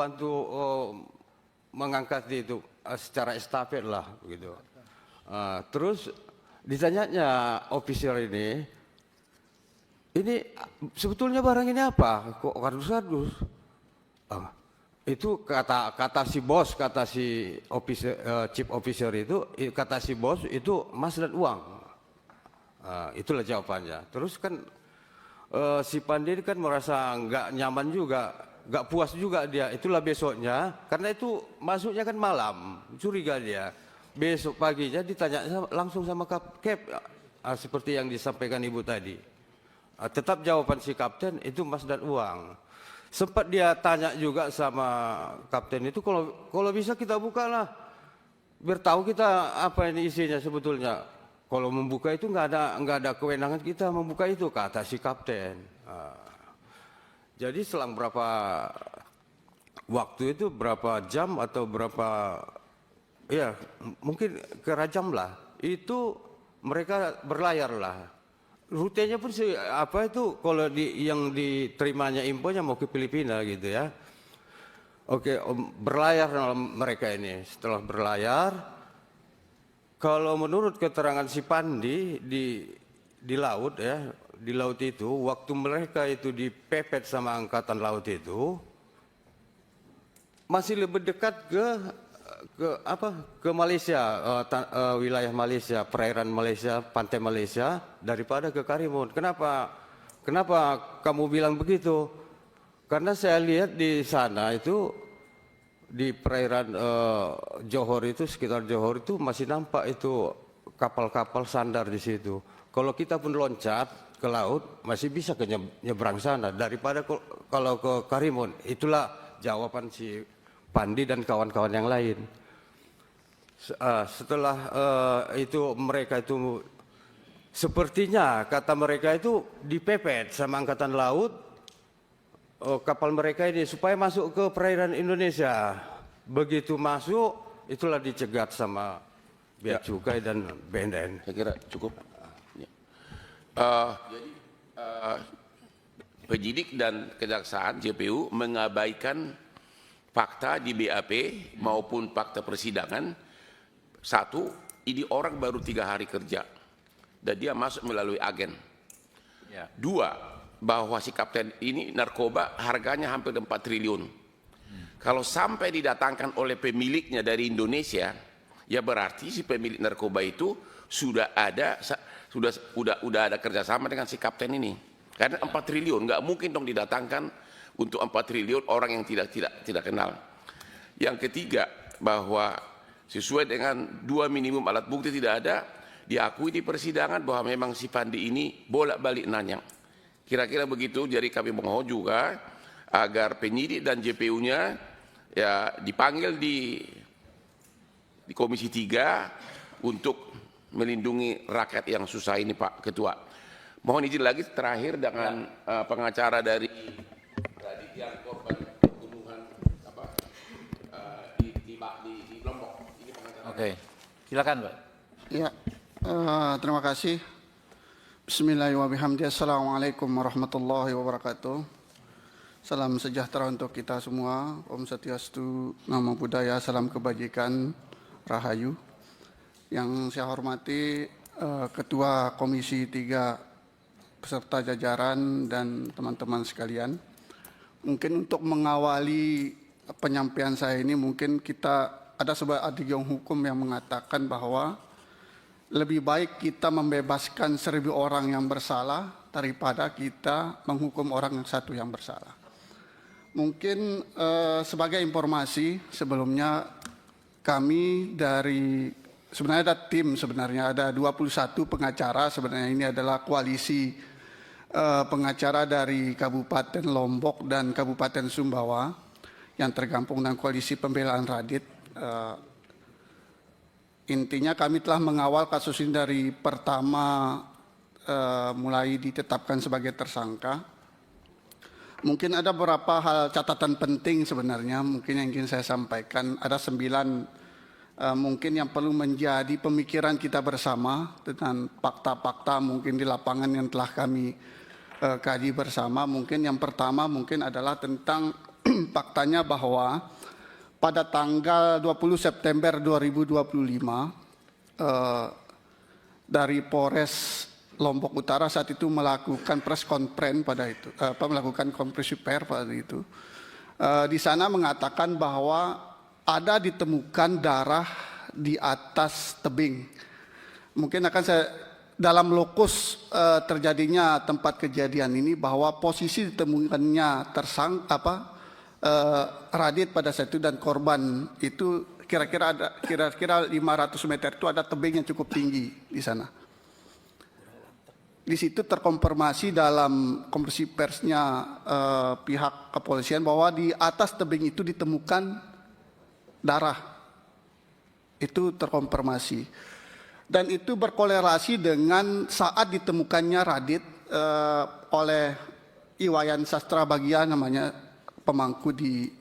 mengangkat itu secara estafet lah gitu. Terus ditanyanya officer ini sebetulnya barang ini apa? Kok kardus-kardus? Itu kata si bos, kata si chief officer itu, kata si bos itu emas dan uang. Itulah jawabannya. Terus kan si Pandi kan merasa nggak nyaman juga, nggak puas juga dia. Itulah besoknya, karena itu masuknya kan malam, curiga dia. besok paginya ditanya langsung sama Kep, seperti yang disampaikan Ibu tadi. Tetap jawaban si kapten itu emas dan uang. Sempat dia tanya juga sama kapten itu, kalau bisa kita buka lah, biar tahu kita apa ini isinya sebetulnya. Kalau membuka itu nggak ada kewenangan kita membuka itu, kata si kapten. Jadi selang berapa waktu itu, berapa jam atau berapa, ya mungkin kerajam lah, itu mereka berlayar lah. Rutenya pun apa itu, kalau yang diterimanya infonya mau ke Filipina gitu ya. Oke, berlayar mereka ini. Setelah berlayar, kalau menurut keterangan si Pandi di laut ya, di laut itu waktu mereka itu dipepet sama angkatan laut itu masih lebih dekat ke Malaysia, wilayah Malaysia, perairan Malaysia, pantai Malaysia daripada ke Karimun. Kenapa kamu bilang begitu? Karena saya lihat di sana itu di perairan Johor itu, sekitar Johor itu masih nampak itu kapal-kapal sandar di situ. Kalau kita pun loncat ke laut masih bisa ke nyebrang sana daripada kalau ke Karimun. Itulah jawaban si Pandi dan kawan-kawan yang lain. Setelah itu mereka itu sepertinya kata mereka itu dipepet sama angkatan laut kapal mereka ini supaya masuk ke perairan Indonesia. Begitu masuk itulah dicegat sama Bea Cukai dan BNN. Saya kira cukup. Jadi penyidik dan kejaksaan JPU mengabaikan fakta di BAP maupun fakta persidangan. Satu, ini orang baru 3 hari kerja dan dia masuk melalui agen. Dua, bahwa si kapten ini narkoba harganya hampir 4 triliun. Kalau sampai didatangkan oleh pemiliknya dari Indonesia, ya berarti si pemilik narkoba itu sudah ada kerjasama dengan si kapten ini. Karena 4 triliun nggak mungkin dong didatangkan untuk 4 triliun orang yang tidak kenal. Yang ketiga, bahwa sesuai dengan 2 minimum alat bukti tidak ada, diakui di persidangan bahwa memang si Pandi ini bolak-balik nanya. Kira-kira begitu, jadi kami mohon juga agar penyidik dan JPU-nya ya dipanggil di Komisi 3 untuk melindungi rakyat yang susah ini, Pak Ketua. Mohon izin lagi terakhir dengan pengacara dari yang korban pembunuhan di Lombok. Oke, silakan Pak. Ya, terima kasih. Bismillahirrahmanirrahim. Assalamualaikum warahmatullahi wabarakatuh. Salam sejahtera untuk kita semua. Om Swastiastu, Namo Buddhaya, salam kebajikan, Rahayu. Yang saya hormati Ketua Komisi 3 beserta jajaran dan teman-teman sekalian. Mungkin untuk mengawali penyampaian saya ini, mungkin kita ada sebuah adigyong hukum yang mengatakan bahwa lebih baik kita membebaskan 1000 orang yang bersalah daripada kita menghukum orang satu yang bersalah. Mungkin sebagai informasi sebelumnya, kami sebenarnya ada tim, ada 21 pengacara, sebenarnya ini adalah koalisi pengacara dari Kabupaten Lombok dan Kabupaten Sumbawa yang tergabung dalam koalisi pembelaan Radit. Intinya kami telah mengawal kasus ini dari pertama mulai ditetapkan sebagai tersangka. Mungkin ada beberapa hal catatan penting sebenarnya mungkin yang ingin saya sampaikan. Ada 9 mungkin yang perlu menjadi pemikiran kita bersama dengan fakta-fakta mungkin di lapangan yang telah kami kaji bersama. Mungkin yang pertama mungkin adalah tentang faktanya bahwa pada tanggal 20 September 2025 dari Polres Lombok Utara saat itu melakukan press conference melakukan konferensi pers pada itu. Di sana mengatakan bahwa ada ditemukan darah di atas tebing. Mungkin akan saya dalam lokus terjadinya tempat kejadian ini, bahwa posisi ditemukannya Radit pada saat itu dan korban itu kira-kira 500 meter itu ada tebing yang cukup tinggi di sana. Di situ terkonfirmasi dalam konferensi persnya pihak kepolisian bahwa di atas tebing itu ditemukan darah. Itu terkonfirmasi. Dan itu berkorelasi dengan saat ditemukannya Radit oleh Iwayan Sastra Bagia namanya, pemangku di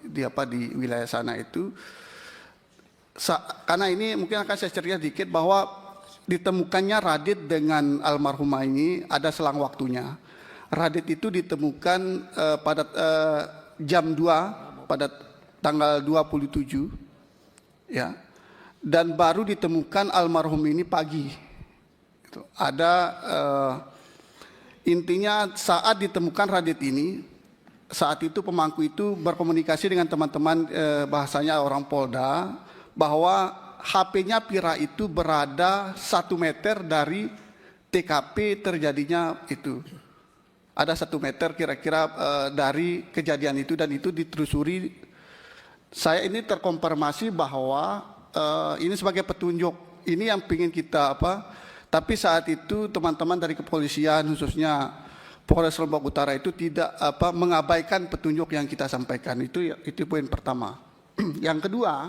wilayah sana itu. Karena ini mungkin akan saya cerita dikit bahwa ditemukannya Radit dengan almarhumah ini ada selang waktunya. Radit itu ditemukan pada jam 2 pada tanggal 27 ya. Dan baru ditemukan almarhum ini pagi. Ada intinya saat ditemukan Radit ini, saat itu pemangku itu berkomunikasi dengan teman-teman bahasanya orang Polda bahwa HP-nya Pira itu berada 1 meter dari TKP terjadinya itu. Ada 1 meter kira-kira dari kejadian itu, dan itu ditelusuri. Saya ini terkonfirmasi bahwa ini sebagai petunjuk. Ini yang ingin kita tapi saat itu teman-teman dari kepolisian khususnya Polres Lombok Utara itu tidak mengabaikan petunjuk yang kita sampaikan. Itu poin pertama. Yang kedua,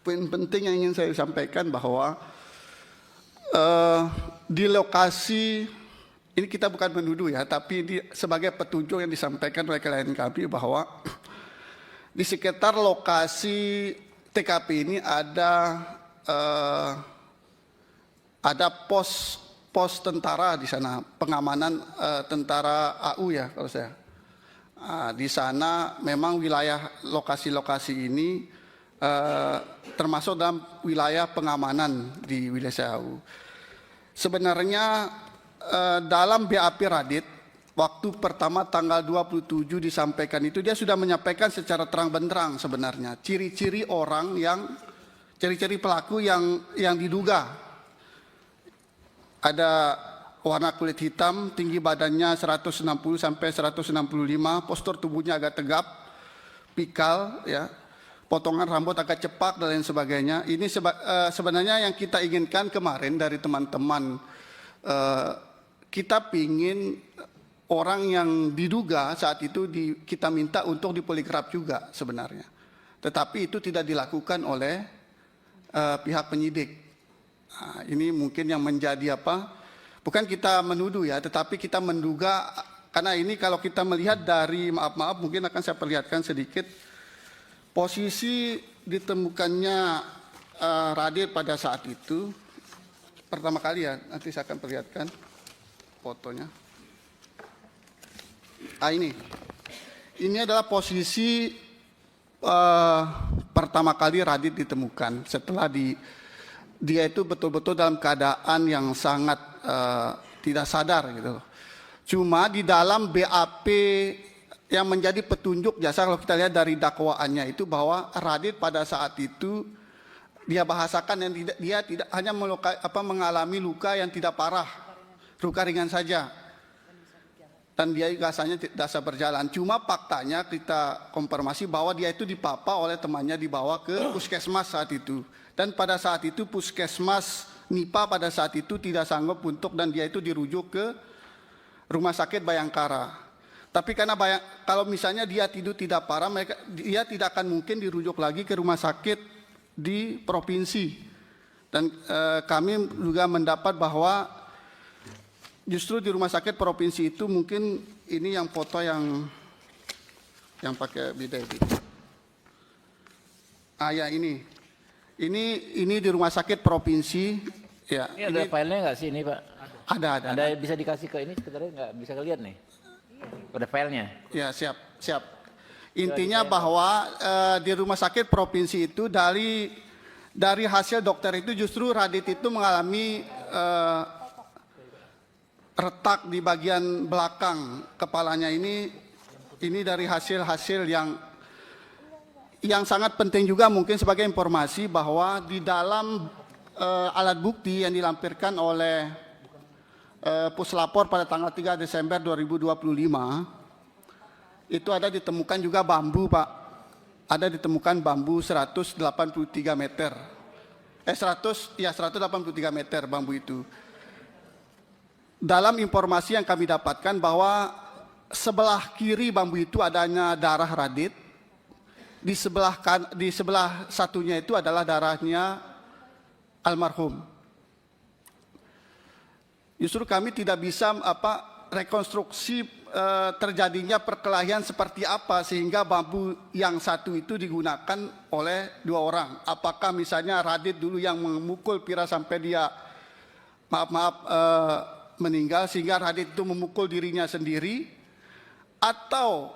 poin penting yang ingin saya sampaikan bahwa di lokasi ini kita bukan menuduh ya, tapi sebagai petunjuk yang disampaikan oleh klien kami bahwa di sekitar lokasi TKP ini ada pos tentara di sana, pengamanan tentara AU ya kalau saya. Di sana memang wilayah lokasi-lokasi ini termasuk dalam wilayah pengamanan di wilayah AU. Sebenarnya dalam BAP Radit waktu pertama tanggal 27 disampaikan itu dia sudah menyampaikan secara terang benderang sebenarnya ciri-ciri pelaku yang diduga. Ada warna kulit hitam, tinggi badannya 160 sampai 165, postur tubuhnya agak tegap, pikal ya. Potongan rambut agak cepak dan lain sebagainya. Ini sebenarnya yang kita inginkan kemarin dari teman-teman, kita pingin orang yang diduga saat itu kita minta untuk dipoligraf juga sebenarnya. Tetapi itu tidak dilakukan oleh pihak penyidik. Nah, ini mungkin yang menjadi bukan kita menuduh ya, tetapi kita menduga, karena ini kalau kita melihat dari maaf mungkin akan saya perlihatkan sedikit posisi ditemukannya Radit pada saat itu pertama kali ya, nanti saya akan perlihatkan fotonya. Ini adalah posisi pertama kali Radit ditemukan setelah dia itu betul-betul dalam keadaan yang sangat tidak sadar gitu. Cuma di dalam BAP yang menjadi petunjuk jasa kalau kita lihat dari dakwaannya itu bahwa Radit pada saat itu dia bahasakan dia tidak hanya mengalami luka yang tidak parah, luka ringan saja. Dan dia rasanya tidak bisa berjalan. Cuma faktanya kita konfirmasi bahwa dia itu dipapa oleh temannya, dibawa ke puskesmas saat itu. Dan pada saat itu puskesmas NIPA pada saat itu tidak sanggup dan dia itu dirujuk ke Rumah Sakit Bayangkara. Tapi karena kalau misalnya dia tidak parah, dia tidak akan mungkin dirujuk lagi ke rumah sakit di provinsi. Dan kami juga mendapat bahwa justru di rumah sakit provinsi itu mungkin ini yang foto yang pakai beda ini. Ya ini di rumah sakit provinsi ya. Ini ada filenya nggak sih ini Pak? Ada. Ada bisa dikasih ke ini sebenarnya nggak bisa kelihat nih. Ada filenya. Ya siap. Intinya bahwa di rumah sakit provinsi itu dari hasil dokter itu justru Radit itu mengalami retak di bagian belakang kepalanya ini dari hasil-hasil yang sangat penting juga mungkin sebagai informasi bahwa di dalam alat bukti yang dilampirkan oleh Puslapor pada tanggal 3 Desember 2025 itu ada ditemukan juga bambu Pak ada ditemukan bambu 183 meter. 183 meter bambu itu. Dalam informasi yang kami dapatkan bahwa sebelah kiri bambu itu adanya darah Radit, di sebelah satunya itu adalah darahnya almarhum. Justru kami tidak bisa rekonstruksi terjadinya perkelahian seperti apa sehingga bambu yang satu itu digunakan oleh dua orang. Apakah misalnya Radit dulu yang memukul Pira sampai dia meninggal sehingga Radit itu memukul dirinya sendiri, atau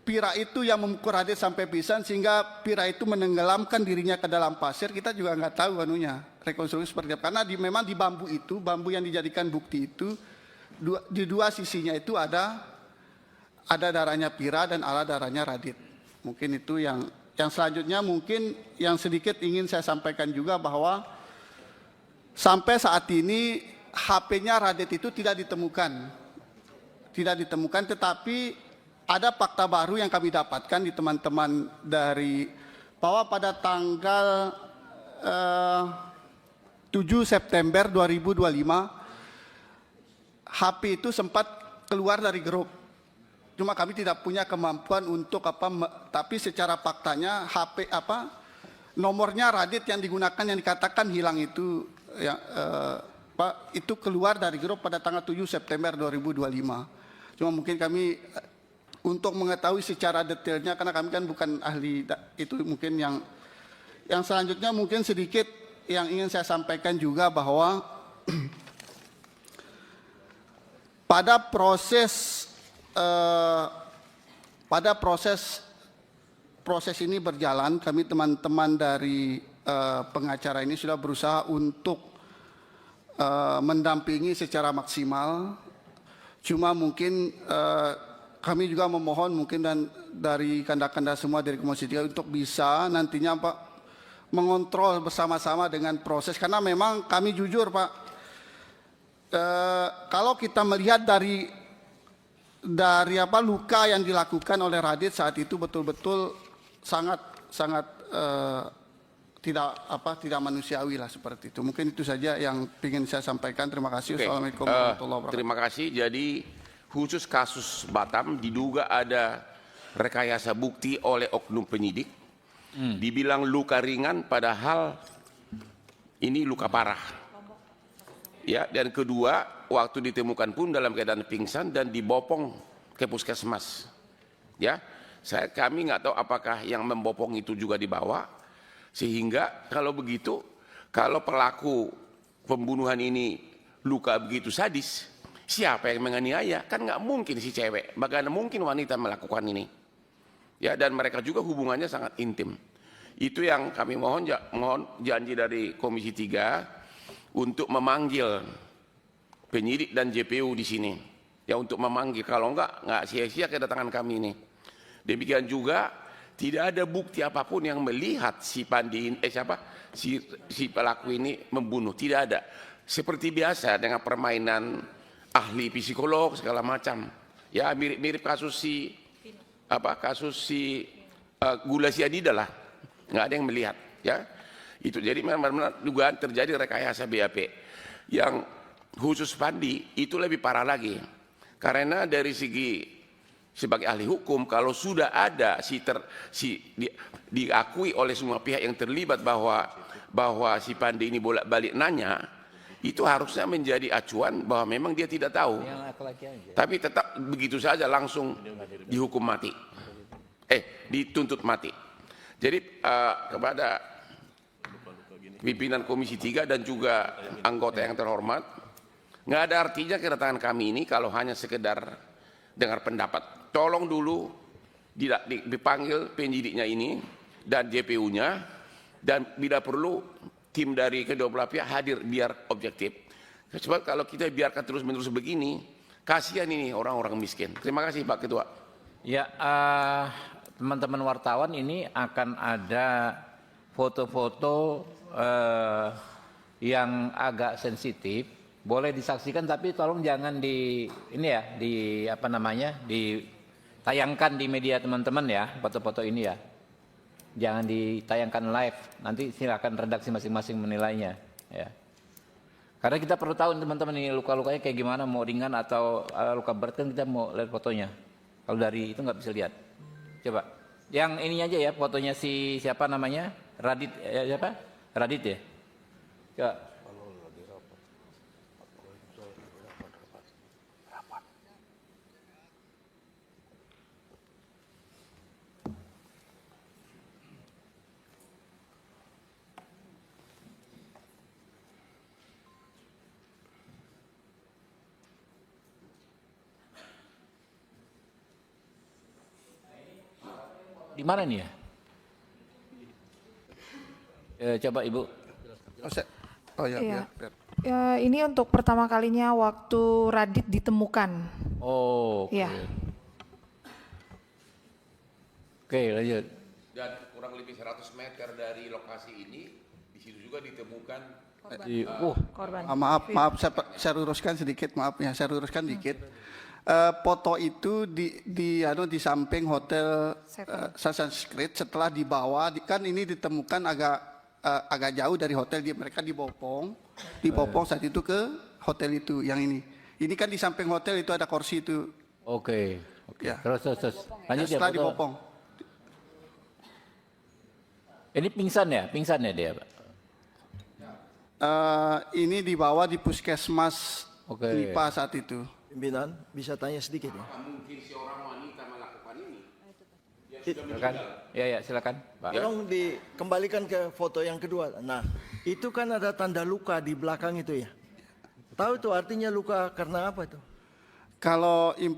Pira itu yang memukul Radit sampai pingsan sehingga Pira itu menenggelamkan dirinya ke dalam pasir. Kita juga nggak tahu rekonstruksi seperti apa, karena memang di bambu itu, bambu yang dijadikan bukti itu, di dua sisinya itu ada darahnya Pira dan ada darahnya Radit. Mungkin itu yang selanjutnya mungkin yang sedikit ingin saya sampaikan juga bahwa sampai saat ini HP-nya Radit itu tidak ditemukan, tetapi ada fakta baru yang kami dapatkan di teman-teman dari bahwa pada tanggal 7 September 2025 HP itu sempat keluar dari grup. Cuma kami tidak punya kemampuan untuk tapi secara faktanya HP nomornya Radit yang digunakan yang dikatakan hilang itu itu keluar dari grup pada tanggal 7 September 2025. Cuma mungkin kami untuk mengetahui secara detailnya, karena kami kan bukan ahli itu, mungkin yang selanjutnya mungkin sedikit yang ingin saya sampaikan juga bahwa pada proses ini berjalan, kami teman-teman dari pengacara ini sudah berusaha untuk mendampingi secara maksimal. Cuma mungkin kami juga memohon mungkin dan dari kanda-kanda semua dari Komisi 3 untuk bisa nantinya mengontrol bersama-sama dengan proses, karena memang kami jujur kalau kita melihat dari luka yang dilakukan oleh Radit saat itu betul-betul sangat tidak manusiawi lah seperti itu. Mungkin itu saja yang ingin saya sampaikan. Terima kasih. Assalamualaikum warahmatullahi wabarakatuh. Terima kasih. Jadi khusus kasus Batam diduga ada rekayasa bukti oleh oknum penyidik. Dibilang luka ringan padahal ini luka parah. Ya, dan kedua, waktu ditemukan pun dalam keadaan pingsan dan dibopong ke puskesmas. Ya, kami nggak tahu apakah yang membopong itu juga dibawa, sehingga kalau begitu, kalau pelaku pembunuhan ini luka begitu sadis, siapa yang menganiaya? Kan nggak mungkin si cewek, bagaimana mungkin wanita melakukan ini? Ya, dan mereka juga hubungannya sangat intim. Itu yang kami mohon janji dari Komisi 3 untuk memanggil penyidik dan JPU di sini, ya, untuk memanggil. Kalau nggak sia-sia kedatangan kami ini. Demikian juga tidak ada bukti apapun yang melihat si pelaku ini membunuh, tidak ada. Seperti biasa dengan permainan ahli psikolog segala macam, ya, mirip kasus si gula sianida lah, nggak ada yang melihat, ya. Itu jadi benar-benar dugaan terjadi rekayasa BAP. Yang khusus Pandi itu lebih parah lagi, karena dari segi sebagai ahli hukum, kalau sudah ada diakui oleh semua pihak yang terlibat bahwa si Pandi ini bolak-balik nanya, itu harusnya menjadi acuan bahwa memang dia tidak tahu, tapi tetap begitu saja langsung dihukum mati, dituntut mati. Jadi kepada pimpinan Komisi 3 dan juga anggota yang terhormat, nggak ada artinya kedatangan kami ini kalau hanya sekedar dengar pendapat. Tolong dulu dipanggil penyidiknya ini dan JPU-nya, dan bila perlu tim dari kedua belah pihak hadir biar objektif. Sebab kalau kita biarkan terus-menerus begini, kasihan ini orang-orang miskin. Terima kasih Pak Ketua. Ya, teman-teman wartawan, ini akan ada foto-foto yang agak sensitif, boleh disaksikan tapi tolong jangan ditayangkan di media teman-teman ya, foto-foto ini ya. jangan ditayangkan live. Nanti silakan redaksi masing-masing menilainya. Ya. Karena kita perlu tahu teman-teman ini luka-lukanya kayak gimana, mau ringan atau luka berat kan kita mau lihat fotonya. Kalau dari itu nggak bisa lihat. Coba, yang ini aja ya fotonya si siapa namanya, Radit, siapa? Radit ya. Coba. Di mana nih ya? Coba Ibu. Oh ya, Iya. biar. Ya, ini untuk pertama kalinya waktu Radit ditemukan. Oh, oke. Iya. Oke, lanjut. Dan kurang lebih 100 meter dari lokasi ini, di situ juga ditemukan Korban. Maaf, saya luruskan sedikit, maaf ya, saya luruskan dikit. Foto itu di samping hotel Sunshine Creek. Setelah dibawa, kan ini ditemukan agak jauh dari hotel, mereka dibopong saat itu ke hotel itu yang ini. Ini kan di samping hotel itu ada kursi itu. Oke. Ya. Terus. Lanjut ya. Setelah foto. dibopong. Ini pingsan ya dia, Pak? Ini dibawa di puskesmas Oke. Lipa saat itu. Pimpinan, bisa tanya sedikit ya? mungkin seorang wanita melakukan ini. Silakan. Ya, silakan, Pak. Tolong dikembalikan ke foto yang kedua. Nah, itu kan ada tanda luka di belakang itu ya. Tahu itu artinya luka karena apa itu? Kalau ini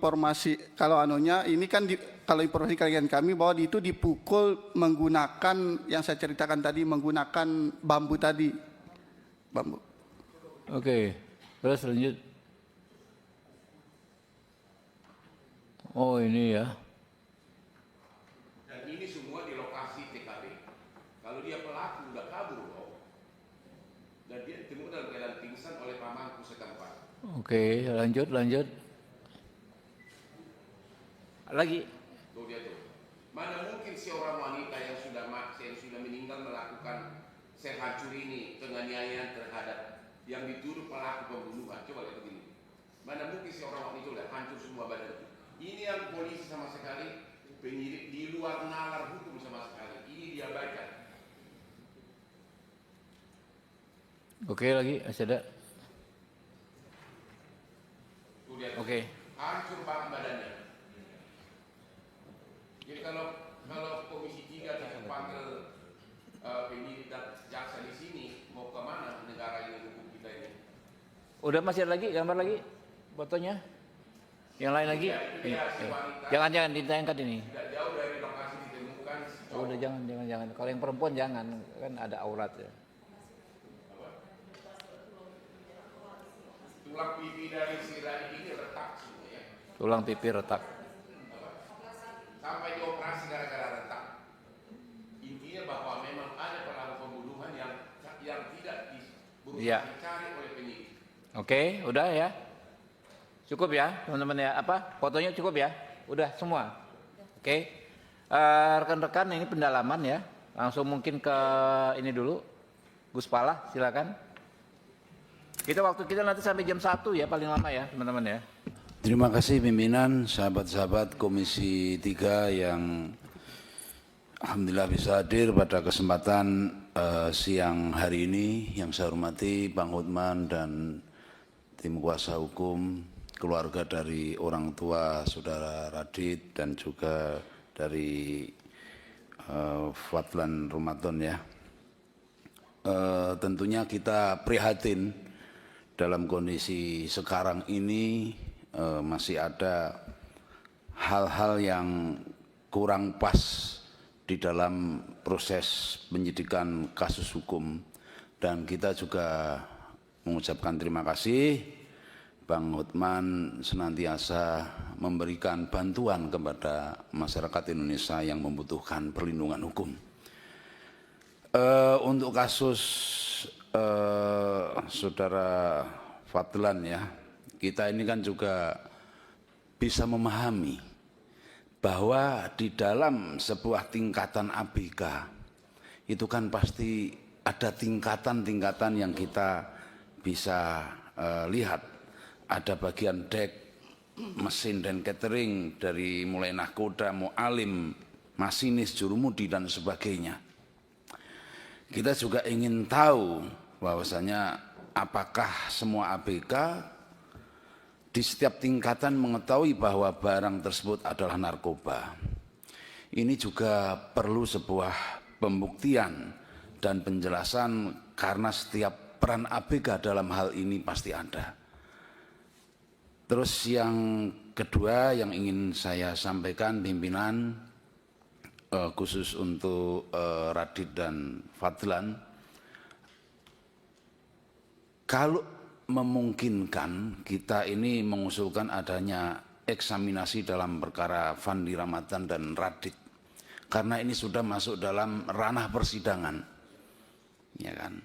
kan kalau informasi kalian kami bahwa itu dipukul menggunakan yang saya ceritakan tadi, menggunakan bambu tadi. Bambu. Oke. Terus lanjut. Oh, ini ya. Dan ini semua di lokasi TKP. Kalau dia pelaku udah kabur loh. Dan dia ditemukan dalam keadaan pingsan oleh pamangku setempat. Oke, lanjut. Lagi. Tuh dia tuh. Mana mungkin seorang wanita yang sudah meninggal melakukan sehancur ini penganiayaan terhadap yang dituduh pelaku pembunuhan. Coba lihat begini. Mana mungkin seorang wanita itu udah hancur semua badan. Ini yang polisi sama sekali, penyidik di luar nalar hukum sama sekali. Ini diabaikan. Oke, lagi ada. Tuh dia. Oke. Hancur banget badannya. Jadi kalau Komisi 3 tidak panggil penyidik dan jaksa di sini, mau kemana negara ini, hukum kita ini? Udah masih ada lagi gambar lagi fotonya? Yang lain lagi? Jangan ditayangkan ini. Tidak jauh dari lokasi ditemukan si cowok. Udah jangan. Kalau yang perempuan jangan, kan ada aurat ya. Tulang pipi dari si Radit ini retak semua ya. Tulang pipi retak. Sampai dioperasi gara-gara retak. Intinya bahwa memang ada pelaku pembunuhan yang tidak berusaha dicari oleh penyidik. Oke, udah ya. Cukup ya, teman-teman ya. Fotonya cukup ya? Udah semua. Oke. Rekan-rekan ini pendalaman ya. Langsung mungkin ke ini dulu. Gus Pala, silakan. Waktu kita nanti sampai jam 1 ya paling lama ya, teman-teman ya. Terima kasih pimpinan, sahabat-sahabat Komisi 3 yang alhamdulillah bisa hadir pada kesempatan siang hari ini. Yang saya hormati Bang Hotman dan tim kuasa hukum, keluarga dari orang tua saudara Radit dan juga dari Fadlan Ramadan ya. Tentunya kita prihatin dalam kondisi sekarang ini masih ada hal-hal yang kurang pas di dalam proses penyidikan kasus hukum, dan kita juga mengucapkan terima kasih Bang Hotman senantiasa memberikan bantuan kepada masyarakat Indonesia yang membutuhkan perlindungan hukum. Untuk kasus saudara Fadlan ya, kita ini kan juga bisa memahami bahwa di dalam sebuah tingkatan ABK itu kan pasti ada tingkatan-tingkatan yang kita bisa lihat. Ada bagian dek, mesin dan catering, dari mulai nahkoda, mu'alim, masinis, jurumudi dan sebagainya. Kita juga ingin tahu bahwasanya apakah semua ABK di setiap tingkatan mengetahui bahwa barang tersebut adalah narkoba. Ini juga perlu sebuah pembuktian dan penjelasan karena setiap peran ABK dalam hal ini pasti ada. Terus yang kedua yang ingin saya sampaikan pimpinan, khusus untuk Radit dan Fadlan, kalau memungkinkan kita ini mengusulkan adanya eksaminasi dalam perkara Fandi Ramadan dan Radit, karena ini sudah masuk dalam ranah persidangan, ya kan?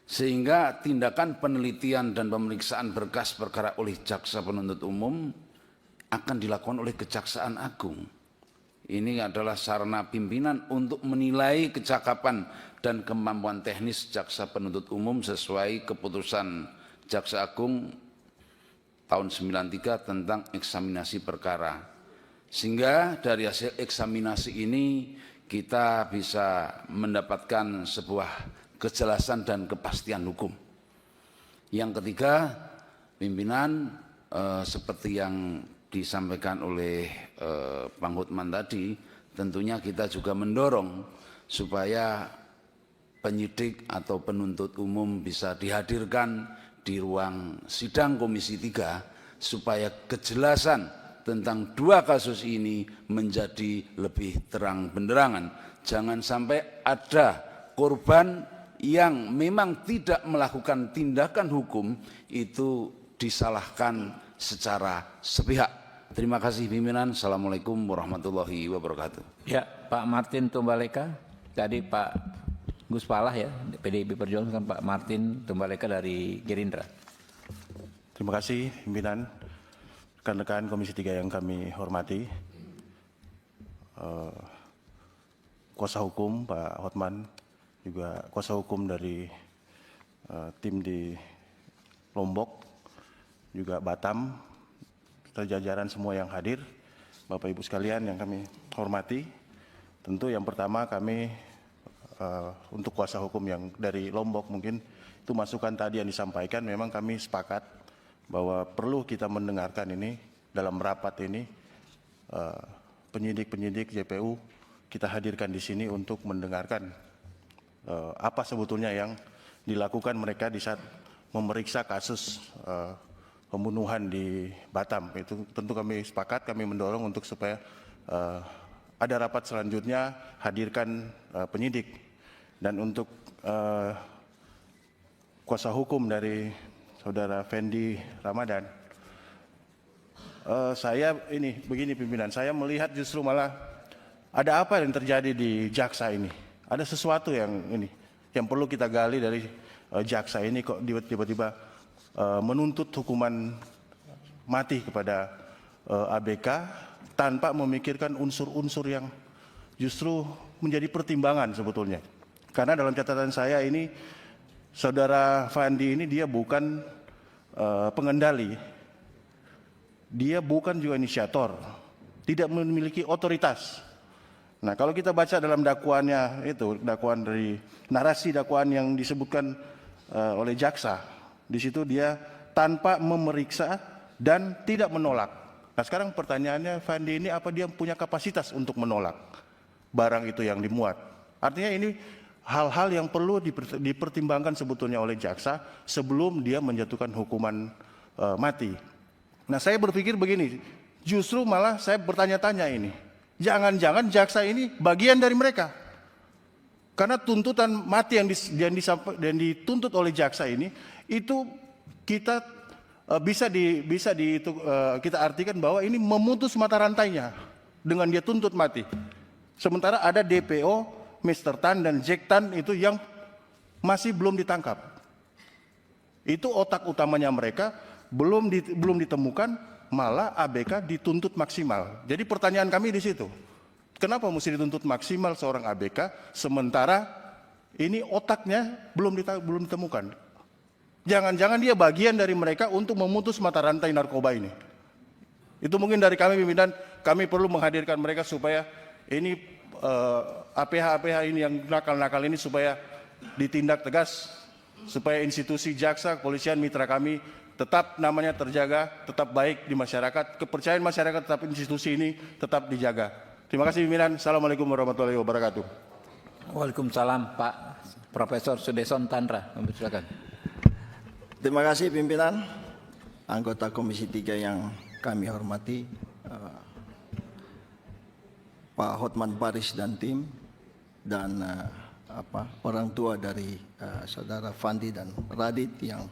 Sehingga tindakan penelitian dan pemeriksaan berkas perkara oleh jaksa penuntut umum akan dilakukan oleh Kejaksaan Agung. Ini adalah sarana pimpinan untuk menilai kecakapan dan kemampuan teknis jaksa penuntut umum sesuai keputusan Jaksa Agung tahun 93 tentang eksaminasi perkara. Sehingga dari hasil eksaminasi ini kita bisa mendapatkan sebuah kejelasan dan kepastian hukum. Yang ketiga, pimpinan, seperti yang disampaikan oleh Bang Hotman tadi, tentunya kita juga mendorong supaya penyidik atau penuntut umum bisa dihadirkan di ruang sidang Komisi 3 supaya kejelasan tentang dua kasus ini menjadi lebih terang benderangan. Jangan sampai ada korban yang memang tidak melakukan tindakan hukum itu disalahkan secara sepihak. Terima kasih pimpinan. Assalamualaikum warahmatullahi wabarakatuh. Ya, Pak Martin Tumbaleka, tadi Pak Gus Palah ya, PDIP Perjuangan, Pak Martin Tumbaleka dari Gerindra. Terima kasih pimpinan, rekan-rekan Komisi 3 yang kami hormati, kuasa hukum Pak Hotman, juga kuasa hukum dari tim di Lombok, juga Batam, jajaran semua yang hadir, Bapak Ibu sekalian yang kami hormati. Tentu yang pertama kami untuk kuasa hukum yang dari Lombok, mungkin itu masukan tadi yang disampaikan, memang kami sepakat bahwa perlu kita mendengarkan ini dalam rapat ini, penyidik-penyidik JPU kita hadirkan di sini untuk mendengarkan apa sebetulnya yang dilakukan mereka di saat memeriksa kasus pembunuhan di Batam. Itu tentu kami sepakat, kami mendorong untuk supaya ada rapat selanjutnya hadirkan penyidik. Dan untuk kuasa hukum dari saudara Fendi Ramadan, saya ini begini pimpinan, saya melihat justru malah ada apa yang terjadi di jaksa ini. Ada sesuatu yang ini yang perlu kita gali dari jaksa ini, kok tiba-tiba menuntut hukuman mati kepada ABK tanpa memikirkan unsur-unsur yang justru menjadi pertimbangan sebetulnya. Karena dalam catatan saya ini, saudara Fandi ini dia bukan pengendali, dia bukan juga inisiator, tidak memiliki otoritas. Nah, kalau kita baca dalam dakwaannya itu, dakwaan dari narasi dakwaan yang disebutkan oleh jaksa, di situ dia tanpa memeriksa dan tidak menolak. Nah, sekarang pertanyaannya, Fandi ini apa dia punya kapasitas untuk menolak barang itu yang dimuat? Artinya ini hal-hal yang perlu dipertimbangkan sebetulnya oleh jaksa sebelum dia menjatuhkan hukuman mati. Nah, saya berpikir begini, justru malah saya bertanya-tanya ini, jangan-jangan jaksa ini bagian dari mereka. Karena tuntutan mati yang dituntut oleh jaksa ini, itu kita kita artikan bahwa ini memutus mata rantainya dengan dia tuntut mati. Sementara ada DPO, Mr. Tan dan Jack Tan itu yang masih belum ditangkap. Itu otak utamanya mereka belum ditemukan malah ABK dituntut maksimal. Jadi pertanyaan kami di situ, kenapa mesti dituntut maksimal seorang ABK sementara ini otaknya belum ditemukan? Jangan-jangan dia bagian dari mereka untuk memutus mata rantai narkoba ini. Itu mungkin dari kami pimpinan, kami perlu menghadirkan mereka supaya ini APH-APH ini yang nakal-nakal ini supaya ditindak tegas, supaya institusi jaksa, kepolisian, mitra kami tetap namanya terjaga, tetap baik di masyarakat, kepercayaan masyarakat tetap institusi ini tetap dijaga. Terima kasih pimpinan. Assalamualaikum warahmatullahi wabarakatuh. Waalaikumsalam Pak Profesor Sudeson Tandra. Silakan. Terima kasih pimpinan, anggota Komisi 3 yang kami hormati, Pak Hotman Paris dan tim, dan orang tua dari saudara Fandi dan Radit yang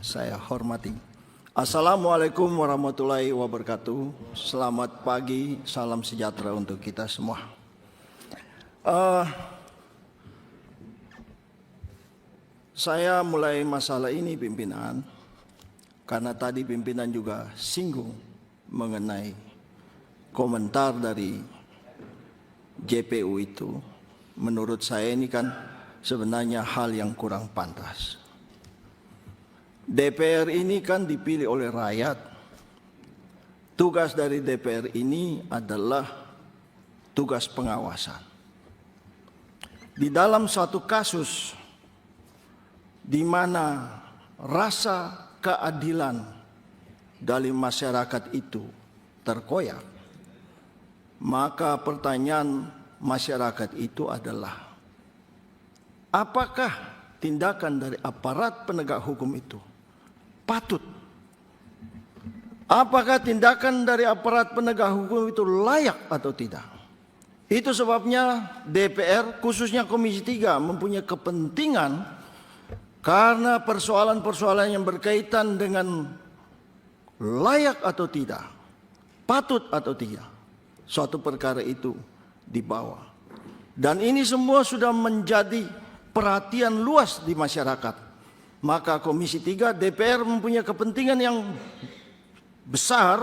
saya hormati. Assalamualaikum warahmatullahi wabarakatuh. Selamat pagi, salam sejahtera untuk kita semua. Saya mulai masalah ini pimpinan, karena tadi pimpinan juga singgung mengenai komentar dari JPU itu. Menurut saya ini kan sebenarnya hal yang kurang pantas. DPR ini kan dipilih oleh rakyat. Tugas dari DPR ini adalah tugas pengawasan. Di dalam suatu kasus di mana rasa keadilan dari masyarakat itu terkoyak, maka pertanyaan masyarakat itu adalah, apakah tindakan dari aparat penegak hukum itu patut? Apakah tindakan dari aparat penegak hukum itu layak atau tidak? Itu sebabnya DPR, khususnya Komisi 3, mempunyai kepentingan karena persoalan-persoalan yang berkaitan dengan layak atau tidak, patut atau tidak, suatu perkara itu dibawa. Dan ini semua sudah menjadi perhatian luas di masyarakat. Maka Komisi 3 DPR mempunyai kepentingan yang besar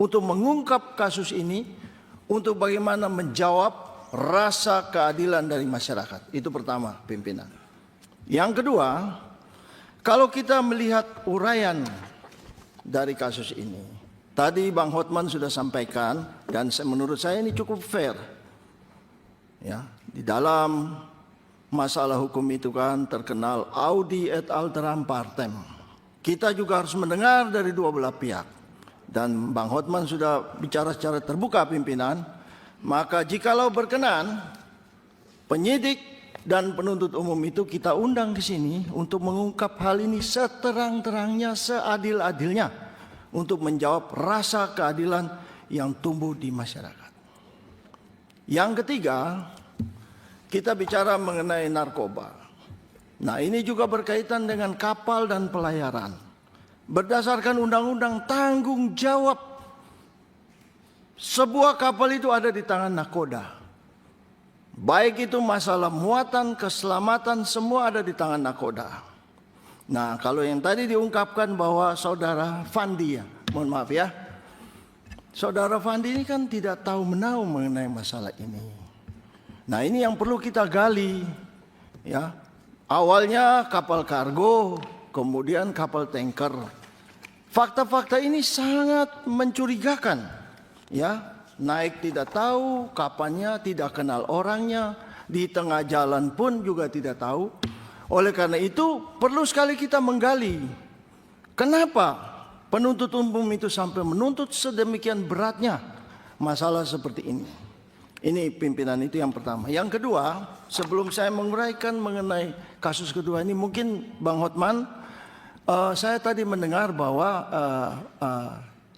untuk mengungkap kasus ini, untuk bagaimana menjawab rasa keadilan dari masyarakat. Itu pertama, pimpinan. Yang kedua, kalau kita melihat uraian dari kasus ini, tadi Bang Hotman sudah sampaikan, dan menurut saya ini cukup fair. Ya, di dalam masalah hukum itu kan terkenal audi et alteram partem. Kita juga harus mendengar dari dua belah pihak. Dan Bang Hotman sudah bicara secara terbuka pimpinan. Maka jikalau berkenan, penyidik dan penuntut umum itu kita undang ke sini untuk mengungkap hal ini seterang-terangnya, seadil-adilnya, untuk menjawab rasa keadilan yang tumbuh di masyarakat. Yang ketiga, kita bicara mengenai narkoba. Nah, ini juga berkaitan dengan kapal dan pelayaran. Berdasarkan undang-undang tanggung jawab sebuah kapal itu ada di tangan nakoda. Baik itu masalah muatan, keselamatan, semua ada di tangan nakoda. Nah, kalau yang tadi diungkapkan bahwa saudara Fandi, ya, mohon maaf ya, saudara Fandi ini kan tidak tahu menahu mengenai masalah ini. Nah, ini yang perlu kita gali, ya. Awalnya kapal kargo, kemudian kapal tanker. Fakta-fakta ini sangat mencurigakan, ya. Naik tidak tahu kapannya, tidak kenal orangnya, di tengah jalan pun juga tidak tahu. Oleh karena itu perlu sekali kita menggali, kenapa penuntut umum itu sampai menuntut sedemikian beratnya masalah seperti ini. Ini pimpinan itu yang pertama. Yang kedua, sebelum saya menguraikan mengenai kasus kedua ini, mungkin Bang Hotman, saya tadi mendengar bahwa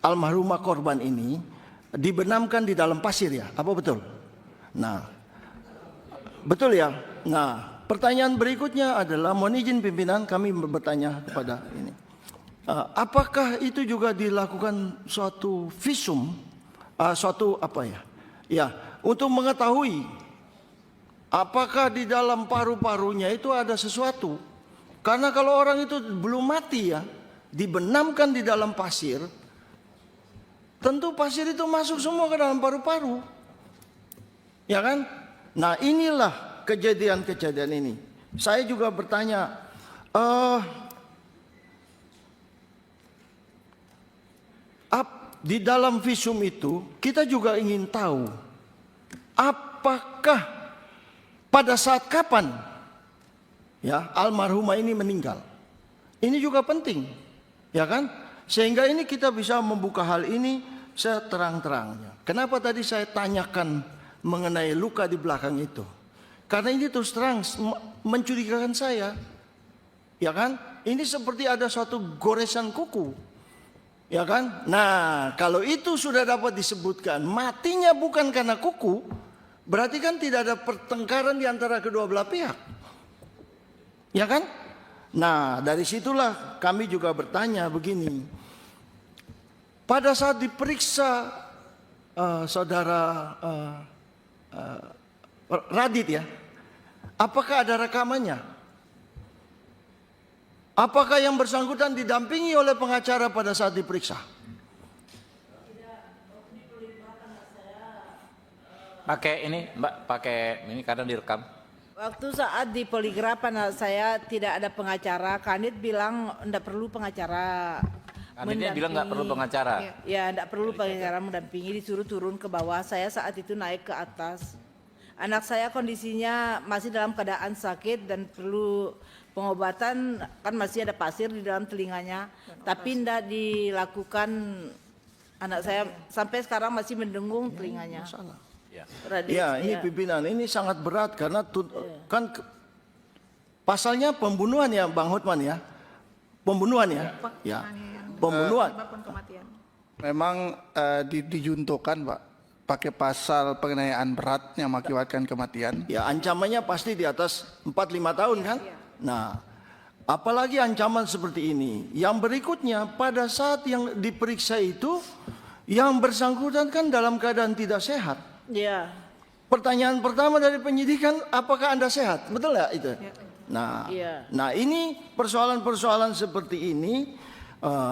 almarhumah korban ini dibenamkan di dalam pasir, ya, apa betul? Nah, betul ya. Nah, pertanyaan berikutnya adalah, mohon izin pimpinan, kami bertanya kepada ini, apakah itu juga dilakukan suatu visum, suatu apa ya? Ya, untuk mengetahui apakah di dalam paru-parunya itu ada sesuatu. Karena kalau orang itu belum mati, ya, dibenamkan di dalam pasir, tentu pasir itu masuk semua ke dalam paru-paru. Ya kan? Nah, inilah kejadian-kejadian ini. Saya juga bertanya, di dalam visum itu kita juga ingin tahu apakah pada saat kapan ya almarhumah ini meninggal. Ini juga penting, ya kan? Sehingga ini kita bisa membuka hal ini seterang-terangnya. Kenapa tadi saya tanyakan mengenai luka di belakang itu? Karena ini terus terang mencurigakan saya, ya kan? Ini seperti ada suatu goresan kuku, ya kan? Nah, kalau itu sudah dapat disebutkan matinya bukan karena kuku, berarti kan tidak ada pertengkaran di antara kedua belah pihak, ya kan? Nah, dari situlah kami juga bertanya begini. Pada saat diperiksa saudara Radit ya, apakah ada rekamannya? Apakah yang bersangkutan didampingi oleh pengacara pada saat diperiksa? Pakai ini Mbak, pakai ini karena direkam. Waktu saat di poligraf anak saya tidak ada pengacara. Kanit bilang tidak perlu pengacara. Kanitnya bilang nggak perlu pengacara. Ya, tidak perlu pengacara mendampingi, disuruh turun ke bawah. Saya saat itu naik ke atas. Anak saya kondisinya masih dalam keadaan sakit dan perlu pengobatan, kan masih ada pasir di dalam telinganya. Tapi tidak dilakukan. Anak saya sampai sekarang masih mendengung telinganya. Ya, ini pimpinan ini sangat berat karena kan pasalnya pembunuhan ya, Bang Hotman ya, pembunuhan ya, ya, pembunuhan. Memang dijuntukan Pak, pakai pasal penganiayaan berat yang mengakibatkan kematian. Ya, ancamannya pasti di atas 4-5 tahun kan. Nah, apalagi ancaman seperti ini. Yang berikutnya pada saat yang diperiksa itu, yang bersangkutan kan dalam keadaan tidak sehat. Ya. Pertanyaan pertama dari penyidikan, apakah Anda sehat? Betul nggak itu? Ya. Nah, ini persoalan-persoalan seperti ini,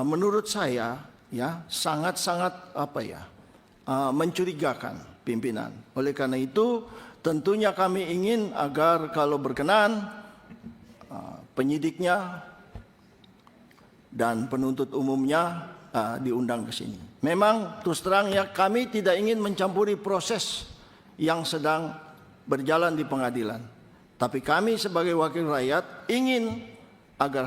menurut saya ya sangat-sangat mencurigakan pimpinan. Oleh karena itu, tentunya kami ingin agar kalau berkenan penyidiknya dan penuntut umumnya diundang ke sini. Memang terus terang ya, kami tidak ingin mencampuri proses yang sedang berjalan di pengadilan. Tapi kami sebagai wakil rakyat ingin agar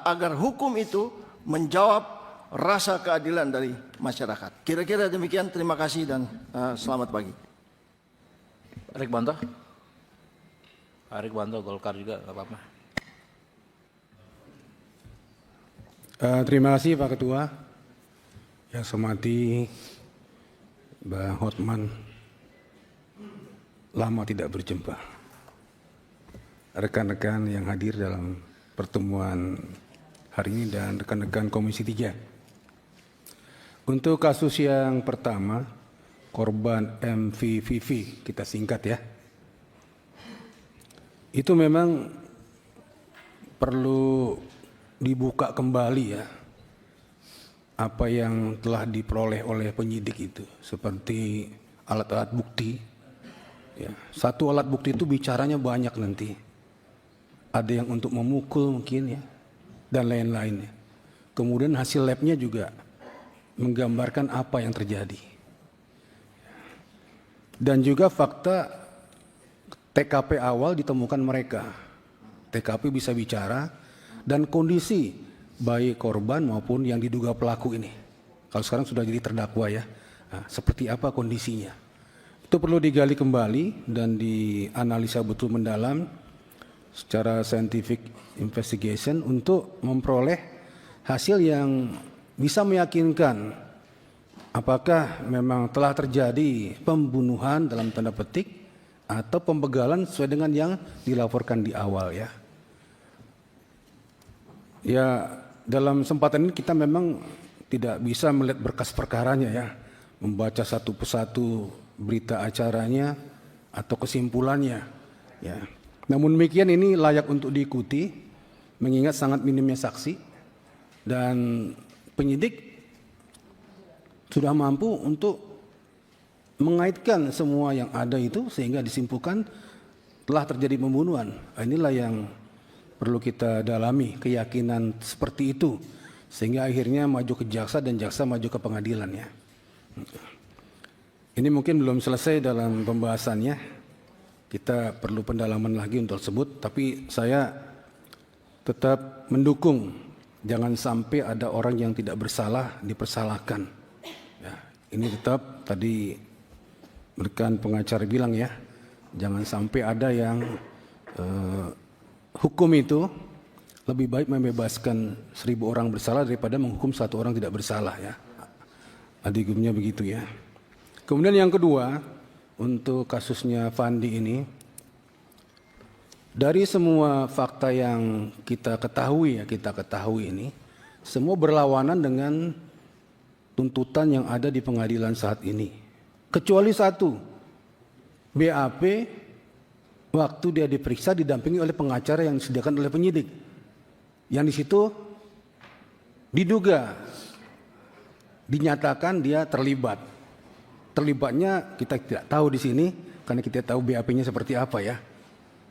agar hukum itu menjawab rasa keadilan dari masyarakat. Kira-kira demikian. Terima kasih dan selamat pagi. Pak Rikwanto Golkar juga nggak apa-apa. Terima kasih Pak Ketua. Yang saya hormati Bang Hotman, lama tidak berjumpa. Rekan-rekan yang hadir dalam pertemuan hari ini dan rekan-rekan Komisi 3. Untuk kasus yang pertama, korban MVVV, kita singkat ya. Itu memang perlu dibuka kembali ya, apa yang telah diperoleh oleh penyidik itu, seperti alat-alat bukti. Ya, satu alat bukti itu bicaranya banyak nanti. Ada yang untuk memukul mungkin ya, dan lain-lainnya. Kemudian hasil labnya juga menggambarkan apa yang terjadi. Dan juga fakta TKP awal ditemukan mereka. TKP bisa bicara dan kondisi baik korban maupun yang diduga pelaku ini. Kalau sekarang sudah jadi terdakwa ya, nah, seperti apa kondisinya. Itu perlu digali kembali dan dianalisa betul mendalam secara scientific investigation untuk memperoleh hasil yang bisa meyakinkan apakah memang telah terjadi pembunuhan dalam tanda petik atau pembegalan sesuai dengan yang dilaporkan di awal ya. Ya, dalam kesempatan ini kita memang tidak bisa melihat berkas perkaranya ya, membaca satu persatu berita acaranya atau kesimpulannya ya. Namun demikian ini layak untuk diikuti mengingat sangat minimnya saksi dan penyidik sudah mampu untuk mengaitkan semua yang ada itu sehingga disimpulkan telah terjadi pembunuhan. Inilah yang perlu kita dalami, keyakinan seperti itu, sehingga akhirnya maju ke jaksa dan jaksa maju ke pengadilan ya. Ini mungkin belum selesai dalam pembahasannya, kita perlu pendalaman lagi untuk tersebut, tapi saya tetap mendukung jangan sampai ada orang yang tidak bersalah dipersalahkan. Ya, ini tetap tadi rekan pengacara bilang ya, jangan sampai ada yang hukum itu lebih baik membebaskan 1000 orang bersalah daripada menghukum 1 orang tidak bersalah ya. Adiknya begitu ya. Kemudian yang kedua, untuk kasusnya Fandi ini, dari semua fakta yang kita ketahui ini, semua berlawanan dengan tuntutan yang ada di pengadilan saat ini. Kecuali satu, BAP waktu dia diperiksa didampingi oleh pengacara yang disediakan oleh penyidik. Yang di situ diduga, dinyatakan dia terlibat. Terlibatnya kita tidak tahu di sini karena kita tahu BAP-nya seperti apa ya.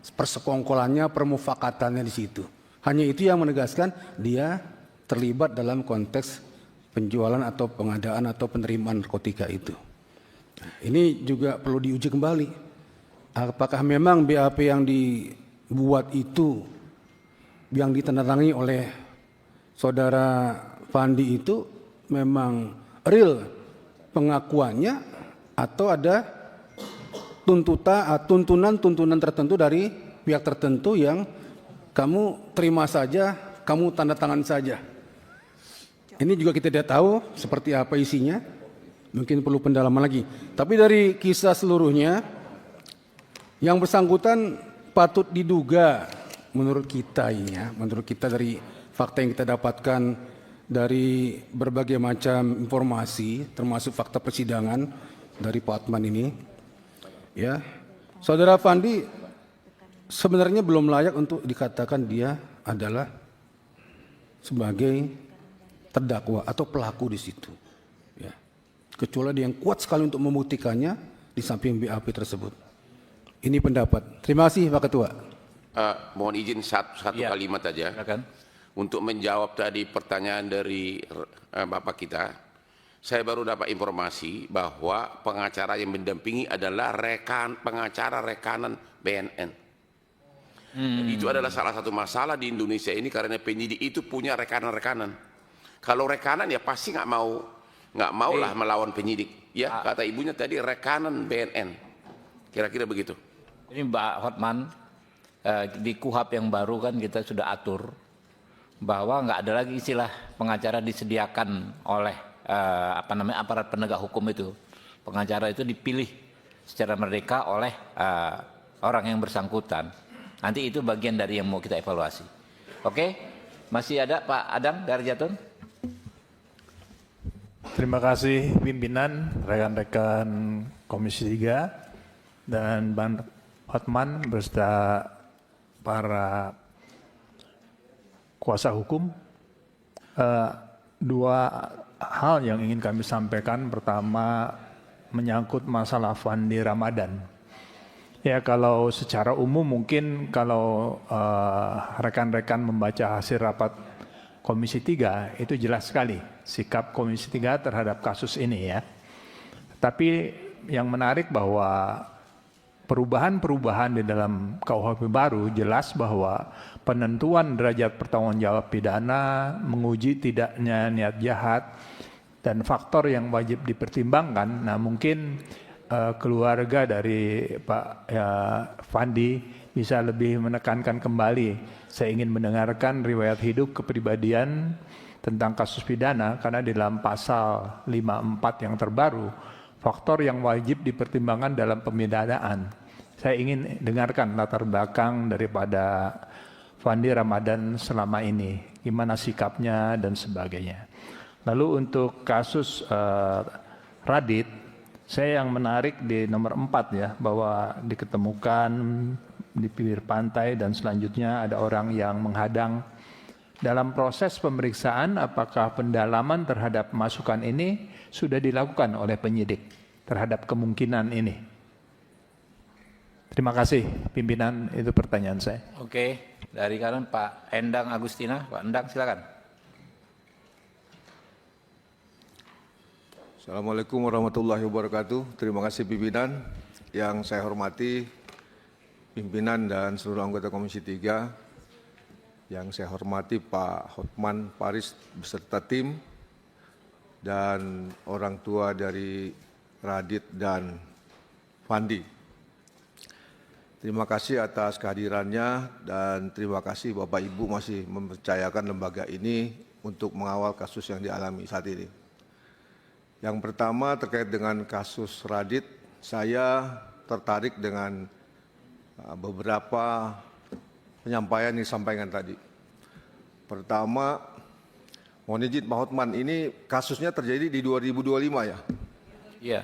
Persekongkolannya, permufakatannya di situ. Hanya itu yang menegaskan dia terlibat dalam konteks penjualan atau pengadaan atau penerimaan narkotika itu. Ini juga perlu diuji kembali. Apakah memang BAP yang dibuat itu, yang ditandatangani oleh saudara Fandi itu memang real pengakuannya atau ada tuntunan tertentu dari pihak tertentu yang kamu terima saja, kamu tanda tangan saja. Ini juga kita tidak tahu seperti apa isinya, mungkin perlu pendalaman lagi. Tapi dari kisah seluruhnya, yang bersangkutan patut diduga menurut kita ini ya, menurut kita dari fakta yang kita dapatkan dari berbagai macam informasi, termasuk fakta persidangan dari Pak Hotman ini, ya, saudara Fandi sebenarnya belum layak untuk dikatakan dia adalah sebagai terdakwa atau pelaku di situ. Ya. Kecuali dia yang kuat sekali untuk membuktikannya di samping BAP tersebut. Ini pendapat. Terima kasih Pak Ketua. Mohon izin satu Ya. kalimat saja. Silakan. Untuk menjawab tadi pertanyaan dari Bapak kita, saya baru dapat informasi bahwa pengacara yang mendampingi adalah pengacara rekanan BNN. Itu adalah salah satu masalah di Indonesia ini karena penyidik itu punya rekanan-rekanan. Kalau rekanan ya pasti nggak mau lah melawan penyidik. Ya kata ibunya tadi rekanan BNN. Kira-kira begitu. Ini Mbak Hotman, di KUHAP yang baru kan kita sudah atur bahwa nggak ada lagi istilah pengacara disediakan oleh aparat penegak hukum itu. Pengacara itu dipilih secara merdeka oleh orang yang bersangkutan. Nanti itu bagian dari yang mau kita evaluasi. Oke, masih ada Pak Adang dari Jatun. Terima kasih pimpinan, rekan-rekan Komisi 3 dan Bang Hotman beserta para kuasa hukum. Dua hal yang ingin kami sampaikan. Pertama, menyangkut masalah Fandi Ramadan. Ya, kalau secara umum mungkin kalau rekan-rekan membaca hasil rapat Komisi 3 itu jelas sekali sikap Komisi 3 terhadap kasus ini ya. Tapi yang menarik bahwa perubahan-perubahan di dalam KUHP baru jelas bahwa penentuan derajat pertanggungjawab pidana, menguji tidaknya niat jahat, dan faktor yang wajib dipertimbangkan. Nah mungkin keluarga dari Pak Fandi bisa lebih menekankan kembali. Saya ingin mendengarkan riwayat hidup kepribadian tentang kasus pidana karena di dalam pasal 54 yang terbaru, faktor yang wajib dipertimbangkan dalam pemidanaan. Saya ingin dengarkan latar belakang daripada Fandi Ramadan selama ini, gimana sikapnya dan sebagainya. Lalu untuk kasus Radit, saya yang menarik di nomor 4 ya, bahwa diketemukan di pinggir pantai dan selanjutnya ada orang yang menghadang Dalam proses pemeriksaan, apakah pendalaman terhadap masukan ini sudah dilakukan oleh penyidik terhadap kemungkinan ini? Terima kasih, pimpinan. Itu pertanyaan saya. Oke, dari kanan Pak Endang Agustina. Pak Endang, silakan. Assalamualaikum warahmatullahi wabarakatuh. Terima kasih pimpinan. Yang saya hormati pimpinan dan seluruh anggota Komisi 3. Yang saya hormati Pak Hotman Paris beserta tim dan orang tua dari Radit dan Fandi. Terima kasih atas kehadirannya dan terima kasih Bapak Ibu masih mempercayakan lembaga ini untuk mengawal kasus yang dialami saat ini. Yang pertama terkait dengan kasus Radit, saya tertarik dengan beberapa penyampaian yang disampaikan tadi. Pertama, mohon izin Pak Hotman, ini kasusnya terjadi di 2025 ya? Iya.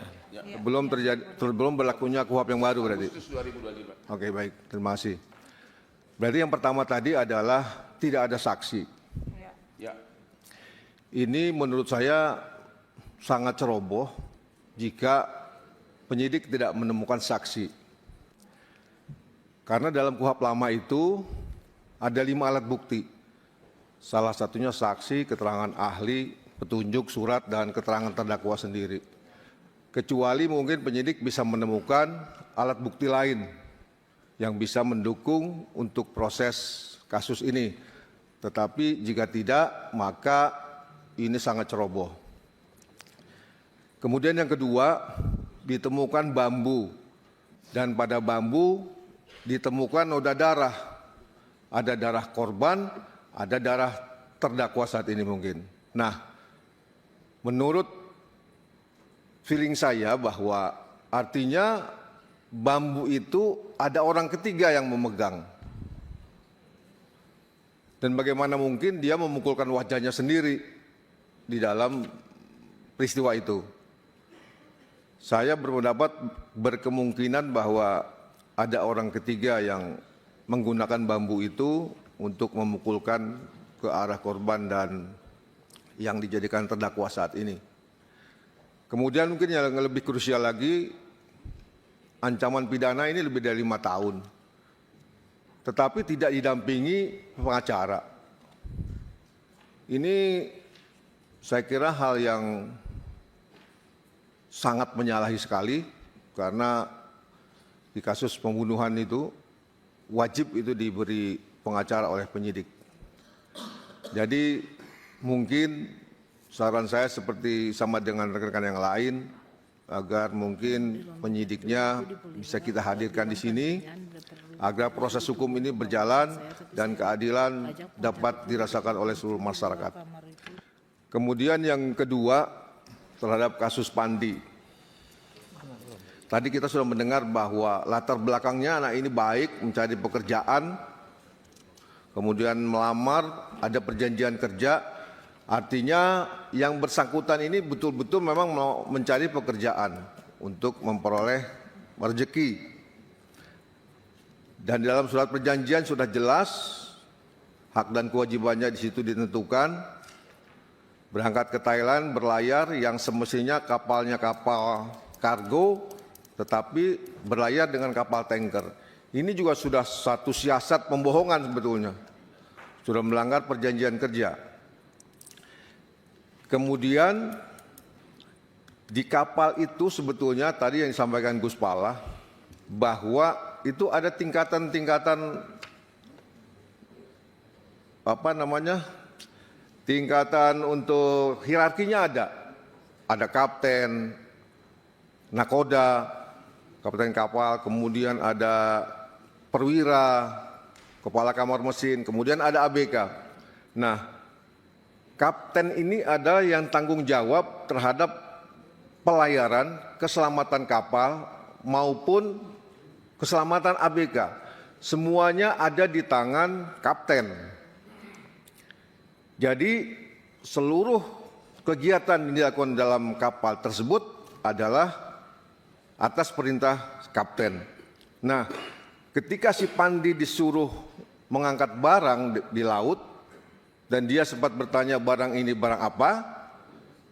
Belum berlakunya KUHP yang baru berarti? Agustus 2025. Oke, baik, terima kasih. Berarti yang pertama tadi adalah tidak ada saksi. Ya. Ini menurut saya sangat ceroboh jika penyidik tidak menemukan saksi. Karena dalam KUHP lama itu ada 5 alat bukti. Salah satunya saksi, keterangan ahli, petunjuk, surat, dan keterangan terdakwa sendiri. Kecuali mungkin penyidik bisa menemukan alat bukti lain yang bisa mendukung untuk proses kasus ini. Tetapi jika tidak, maka ini sangat ceroboh. Kemudian yang kedua, ditemukan bambu. Dan pada bambu ditemukan noda darah. Ada darah korban, ada darah terdakwa saat ini mungkin. Nah, menurut feeling saya bahwa artinya bambu itu ada orang ketiga yang memegang. Dan bagaimana mungkin dia memukulkan wajahnya sendiri di dalam peristiwa itu. Saya berpendapat berkemungkinan bahwa ada orang ketiga yang menggunakan bambu itu untuk memukulkan ke arah korban dan yang dijadikan terdakwa saat ini. Kemudian mungkin yang lebih krusial lagi, ancaman pidana ini lebih dari 5 tahun. Tetapi tidak didampingi pengacara. Ini saya kira hal yang sangat menyalahi sekali karena di kasus pembunuhan itu wajib itu diberi pengacara oleh penyidik. Jadi mungkin saran saya seperti sama dengan rekan-rekan yang lain agar mungkin penyidiknya bisa kita hadirkan di sini agar proses hukum ini berjalan dan keadilan dapat dirasakan oleh seluruh masyarakat. Kemudian yang kedua terhadap kasus Pandi. Tadi kita sudah mendengar bahwa latar belakangnya anak ini baik, mencari pekerjaan, kemudian melamar, ada perjanjian kerja. Artinya yang bersangkutan ini betul-betul memang mau mencari pekerjaan untuk memperoleh rezeki. Dan dalam surat perjanjian sudah jelas hak dan kewajibannya di situ ditentukan. Berangkat ke Thailand berlayar yang semestinya kapalnya kapal kargo tetapi berlayar dengan kapal tanker. Ini juga sudah satu siasat pembohongan sebetulnya. Sudah melanggar perjanjian kerja. Kemudian di kapal itu sebetulnya tadi yang disampaikan Gus Pala bahwa itu ada tingkatan-tingkatan tingkatan untuk hierarkinya ada. Ada kapten, nakoda, kapten kapal, kemudian ada perwira, kepala kamar mesin, kemudian ada ABK. Nah, kapten ini ada yang tanggung jawab terhadap pelayaran, keselamatan kapal maupun keselamatan ABK. Semuanya ada di tangan kapten. Jadi seluruh kegiatan yang dilakukan dalam kapal tersebut adalah atas perintah kapten. Nah, ketika si Pandi disuruh mengangkat barang di laut, dan dia sempat bertanya barang ini barang apa,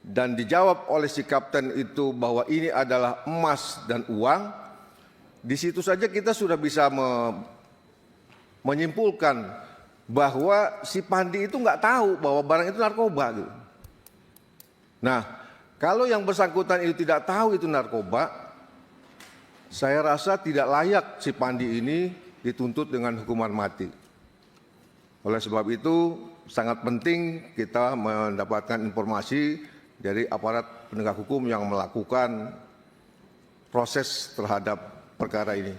dan dijawab oleh si kapten itu bahwa ini adalah emas dan uang. Di situ saja kita sudah bisa menyimpulkan bahwa si Pandi itu nggak tahu bahwa barang itu narkoba gitu. Nah, kalau yang bersangkutan itu tidak tahu itu narkoba, saya rasa tidak layak si Pandi ini dituntut dengan hukuman mati. Oleh sebab itu sangat penting kita mendapatkan informasi dari aparat penegak hukum yang melakukan proses terhadap perkara ini.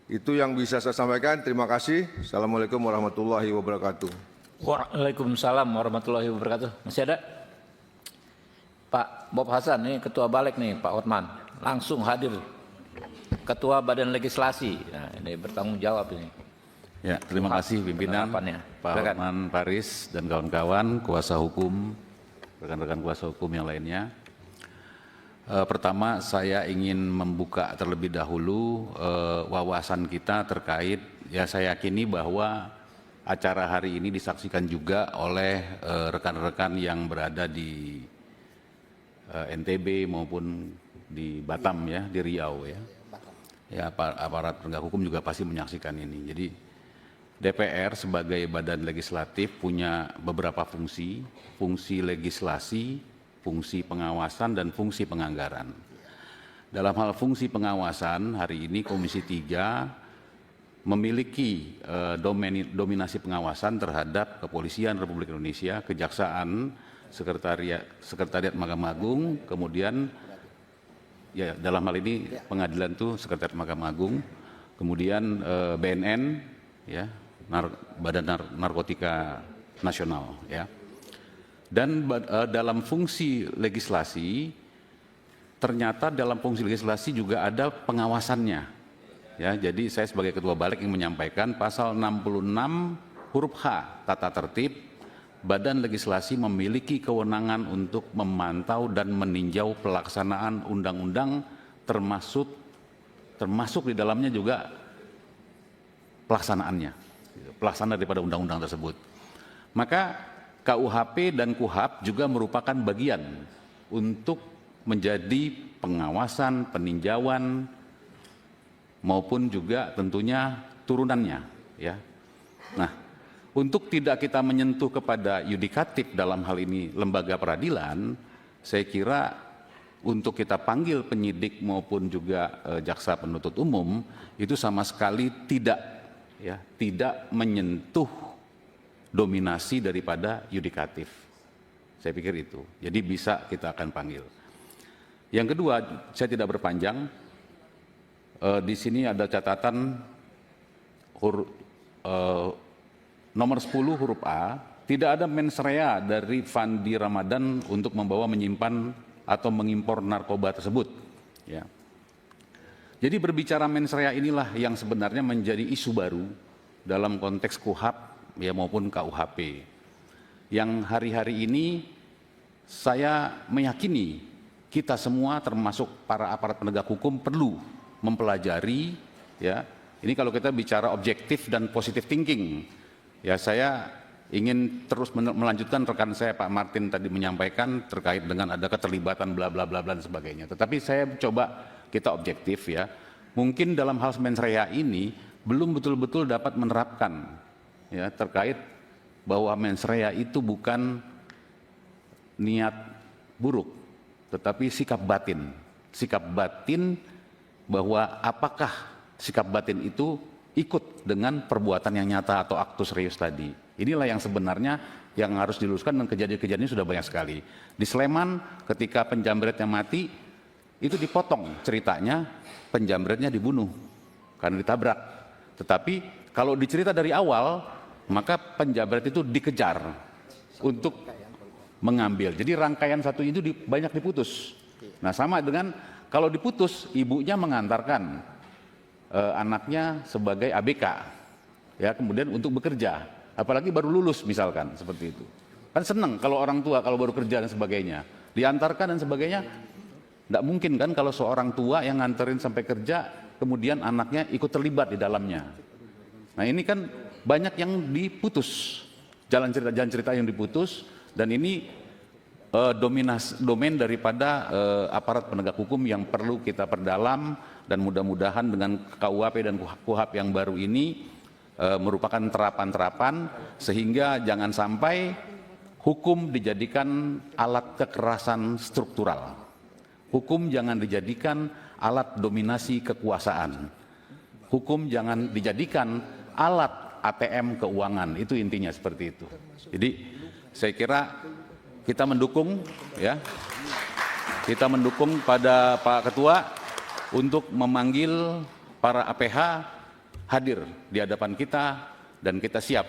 Itu yang bisa saya sampaikan. Terima kasih. Assalamualaikum warahmatullahi wabarakatuh. Waalaikumsalam warahmatullahi wabarakatuh. Masih ada? Pak Bob Hasan, nih Ketua Balik nih, Pak Hotman. Langsung hadir. Ketua Badan Legislasi. Nah, ini bertanggung jawab ini. Ya, terima kasih pimpinan Pak Hotman Paris dan kawan-kawan, kuasa hukum, rekan-rekan kuasa hukum yang lainnya. Pertama, saya ingin membuka terlebih dahulu wawasan kita terkait, ya saya yakini bahwa acara hari ini disaksikan juga oleh rekan-rekan yang berada di NTB maupun di Batam ya, di Riau ya. Ya, aparat penegak hukum juga pasti menyaksikan ini. Jadi DPR sebagai badan legislatif punya beberapa fungsi, fungsi legislasi, fungsi pengawasan, dan fungsi penganggaran. Dalam hal fungsi pengawasan, hari ini Komisi 3 memiliki dominasi pengawasan terhadap Kepolisian Republik Indonesia, Kejaksaan, Sekretariat Mahkamah Agung, kemudian ya dalam hal ini pengadilan itu Sekretariat Mahkamah Agung, kemudian BNN, ya, Badan Narkotika Nasional, ya. Dan dalam fungsi legislasi, ternyata dalam fungsi legislasi juga ada pengawasannya. Ya, jadi saya sebagai Ketua Balik yang menyampaikan pasal 66 huruf H tata tertib, Badan Legislasi memiliki kewenangan untuk memantau dan meninjau pelaksanaan undang-undang, termasuk di dalamnya juga pelaksanaannya, pelaksanaan daripada undang-undang tersebut. Maka KUHP dan KUHAP juga merupakan bagian untuk menjadi pengawasan, peninjauan, maupun juga tentunya turunannya. Ya. Nah, untuk tidak kita menyentuh kepada yudikatif dalam hal ini lembaga peradilan, saya kira untuk kita panggil penyidik maupun juga jaksa penuntut umum itu sama sekali tidak menyentuh dominasi daripada yudikatif. Saya pikir itu. Jadi bisa kita akan panggil. Yang kedua, saya tidak berpanjang. Di sini ada catatan nomor 10 huruf A, tidak ada mens rea dari Fandi Ramadan untuk membawa, menyimpan atau mengimpor narkoba tersebut. Ya. Jadi berbicara mens rea inilah yang sebenarnya menjadi isu baru dalam konteks KUHAP ya maupun KUHP. Yang hari-hari ini saya meyakini kita semua termasuk para aparat penegak hukum perlu mempelajari ya. Ini kalau kita bicara objektif dan positive thinking. Ya, saya ingin terus melanjutkan rekan saya Pak Martin tadi menyampaikan terkait dengan ada keterlibatan bla bla bla dan sebagainya. Tetapi saya coba kita objektif ya. Mungkin dalam hal mens rea ini belum betul-betul dapat menerapkan ya terkait bahwa mens rea itu bukan niat buruk, tetapi sikap batin bahwa apakah sikap batin itu ikut dengan perbuatan yang nyata atau aktus reus tadi. Inilah yang sebenarnya yang harus diluruskan, dan kejadian-kejadian ini sudah banyak sekali. Di Sleman ketika penjamretnya mati, itu dipotong ceritanya, penjamretnya dibunuh karena ditabrak. Tetapi kalau dicerita dari awal, maka penjamret itu dikejar untuk mengambil. Jadi rangkaian satu itu banyak diputus. Nah, sama dengan kalau diputus, ibunya mengantarkan anaknya sebagai ABK, ya kemudian untuk bekerja, apalagi baru lulus misalkan seperti itu. Kan senang kalau orang tua kalau baru kerja dan sebagainya, diantarkan dan sebagainya. Tidak mungkin kan kalau seorang tua yang nganterin sampai kerja, kemudian anaknya ikut terlibat di dalamnya. Nah ini kan banyak yang diputus jalan cerita yang diputus, dan ini domain daripada aparat penegak hukum yang perlu kita perdalam, dan mudah-mudahan dengan KUHP dan KUHAP yang baru ini merupakan terapan-terapan sehingga jangan sampai hukum dijadikan alat kekerasan struktural. Hukum jangan dijadikan alat dominasi kekuasaan. Hukum jangan dijadikan alat ATM keuangan. Itu intinya seperti itu. Jadi saya kira kita mendukung ya. Kita mendukung pada Pak Ketua untuk memanggil para APH hadir di hadapan kita, dan kita siap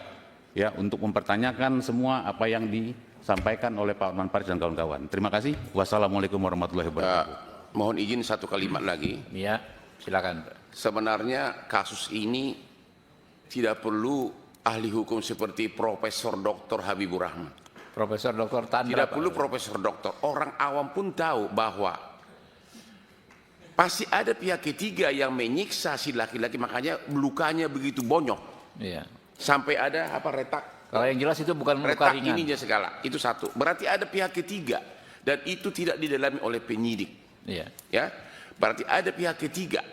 ya untuk mempertanyakan semua apa yang disampaikan oleh Pak Hotman Paris dan kawan-kawan. Terima kasih. Wassalamualaikum warahmatullahi wabarakatuh. Mohon izin satu kalimat lagi. Ya, silakan. Sebenarnya kasus ini tidak perlu ahli hukum seperti Profesor Dr. Habibur Rahman. Profesor Dr. Tandra. Tidak perlu Profesor Doktor. Orang awam pun tahu bahwa pasti ada pihak ketiga yang menyiksa si laki-laki, makanya lukanya begitu bonyok. Iya. Sampai ada apa retak. Kalau yang jelas itu bukan luka retak ringan. ininya segala. Itu satu. Berarti ada pihak ketiga dan itu tidak didalami oleh penyidik. Iya. Ya. Berarti ada pihak ketiga.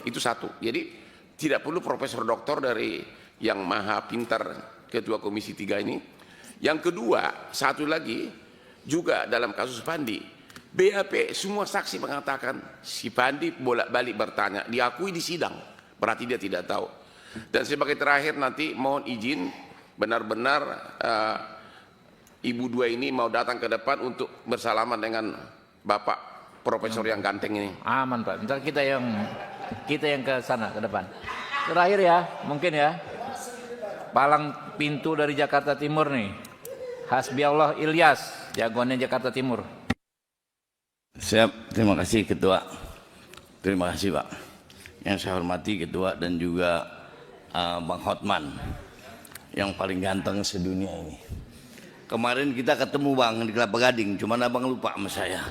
Itu satu. Jadi tidak perlu Profesor Doktor dari yang maha pintar Ketua Komisi 3 ini. Yang kedua, satu lagi juga dalam kasus Pandi, BAP semua saksi mengatakan si Pandi bolak-balik bertanya, diakui di sidang, berarti dia tidak tahu. Dan sebagai terakhir nanti mohon izin benar-benar ibu dua ini mau datang ke depan untuk bersalaman dengan Bapak Profesor yang ganteng ini. Aman Pak, bentar kita yang ke sana ke depan. Terakhir ya, mungkin ya. Palang pintu dari Jakarta Timur nih. Hasbiallah Ilyas, jagoannya Jakarta Timur. Siap, terima kasih Ketua. Terima kasih Pak. Yang saya hormati Ketua dan juga Bang Hotman, yang paling ganteng sedunia ini. Kemarin kita ketemu Bang di Kelapa Gading, cuman Abang lupa sama saya.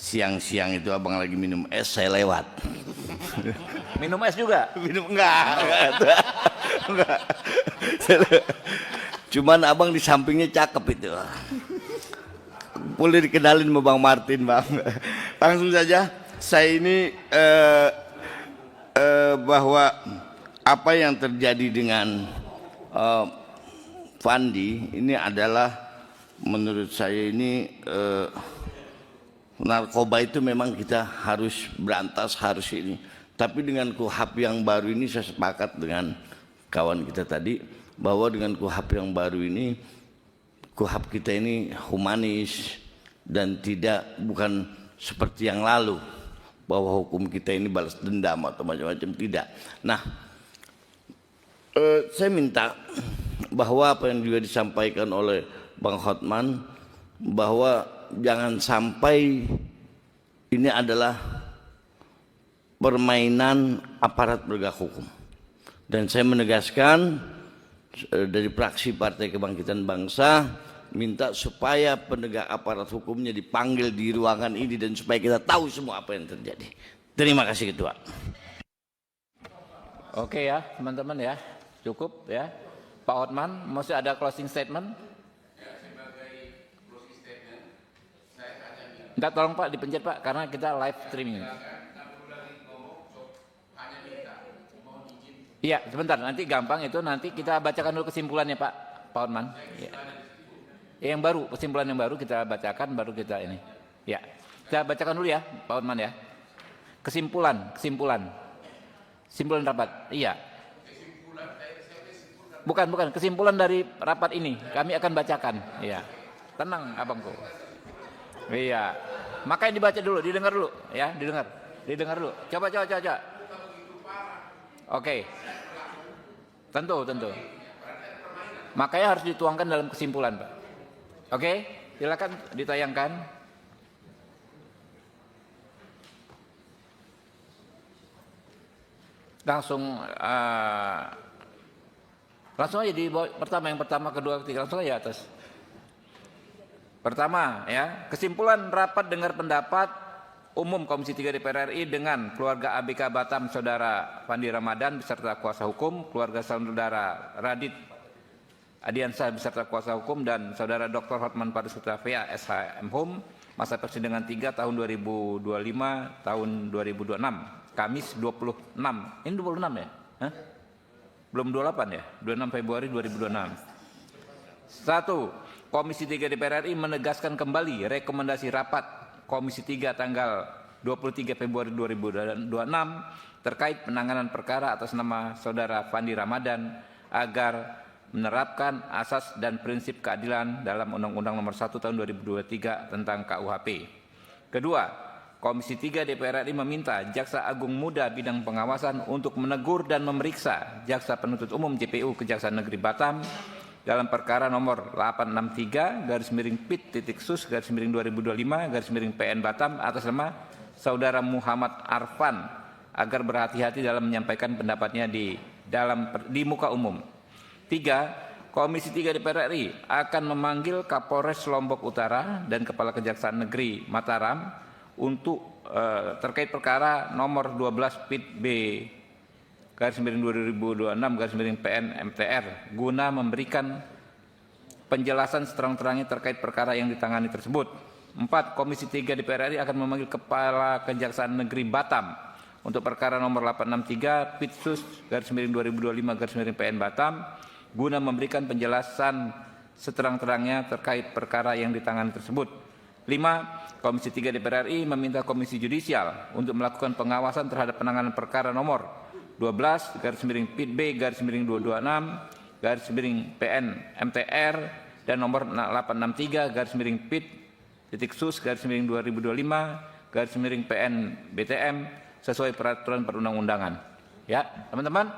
Siang-siang itu Abang lagi minum es, saya lewat. Minum es juga? Minum enggak. Cuman Abang di sampingnya cakep itu. Boleh dikenalin sama Bang Martin, Bang. Langsung saja, saya ini bahwa apa yang terjadi dengan Fandi ini adalah menurut saya ini narkoba itu memang kita harus berantas, harus ini. Tapi dengan KUHP yang baru ini saya sepakat dengan kawan kita tadi bahwa dengan KUHP yang baru ini, KUHP kita ini humanis dan bukan seperti yang lalu bahwa hukum kita ini balas dendam atau macam-macam, tidak. Nah, saya minta bahwa apa yang juga disampaikan oleh Bang Hotman bahwa jangan sampai ini adalah permainan aparat penegak hukum. Dan saya menegaskan dari fraksi Partai Kebangkitan Bangsa minta supaya penegak aparat hukumnya dipanggil di ruangan ini dan supaya kita tahu semua apa yang terjadi. Terima kasih Ketua. Oke ya teman-teman ya, cukup ya. Pak Hotman, masih ada closing statement? Enggak, tolong Pak dipencet Pak, karena kita live streaming. Iya, sebentar, nanti gampang itu, nanti kita bacakan dulu kesimpulannya Pak Hotman. Ya. Yang baru, kesimpulan yang baru kita bacakan, baru kita ini. Ya, kita bacakan dulu ya Pak Hotman ya. Kesimpulan rapat, iya. Bukan, kesimpulan dari rapat ini, kami akan bacakan. Iya, tenang abangku. Iya, makanya dibaca dulu, didengar dulu ya, didengar dulu. Coba. Oke. Tentu. Makanya harus dituangkan dalam kesimpulan, Pak. Oke, silakan ditayangkan. Langsung aja di pertama, yang pertama, kedua, ketiga, langsung aja atas. Pertama ya, kesimpulan rapat dengar pendapat umum Komisi 3 DPR RI dengan keluarga ABK Batam Saudara Fandi Ramadan beserta kuasa hukum, keluarga saudara Radit Adiansyah beserta kuasa hukum, dan Saudara Dr. Hotman Paris Hutafea, SH MHum, masa persidangan 3 tahun 2025 tahun 2026, Kamis 26. Ini 26 ya? Hah? Belum 28 ya? 26 Februari 2026. 1. Komisi 3 DPR RI menegaskan kembali rekomendasi rapat Komisi 3 tanggal 23 Februari 2026 terkait penanganan perkara atas nama Saudara Fandi Ramadan agar menerapkan asas dan prinsip keadilan dalam Undang-Undang Nomor 1 Tahun 2023 tentang KUHP. Kedua, Komisi 3 DPR RI meminta Jaksa Agung Muda Bidang Pengawasan untuk menegur dan memeriksa Jaksa Penuntut Umum JPU Kejaksaan Negeri Batam dalam perkara nomor 863/PIT-SUS/2025/PN Batam atas nama Saudara Muhammad Arfan agar berhati-hati dalam menyampaikan pendapatnya di muka umum. 3. Komisi 3 DPR RI akan memanggil Kapolres Lombok Utara dan Kepala Kejaksaan Negeri Mataram untuk terkait perkara nomor 12 PIT-B/2026/PN MTR guna memberikan penjelasan seterang-terangnya terkait perkara yang ditangani tersebut. 4. Komisi 3 DPR RI akan memanggil Kepala Kejaksaan Negeri Batam untuk perkara nomor 863 PIT-SUS/2025/PN Batam guna memberikan penjelasan seterang-terangnya terkait perkara yang ditangani tersebut. 5. Komisi 3 DPR RI meminta Komisi Judisial untuk melakukan pengawasan terhadap penanganan perkara nomor 12/PIT-B/2026/PN MTR dan nomor 863/PIT-SUS/2025/PN BTM sesuai peraturan perundang-undangan. Ya, teman-teman,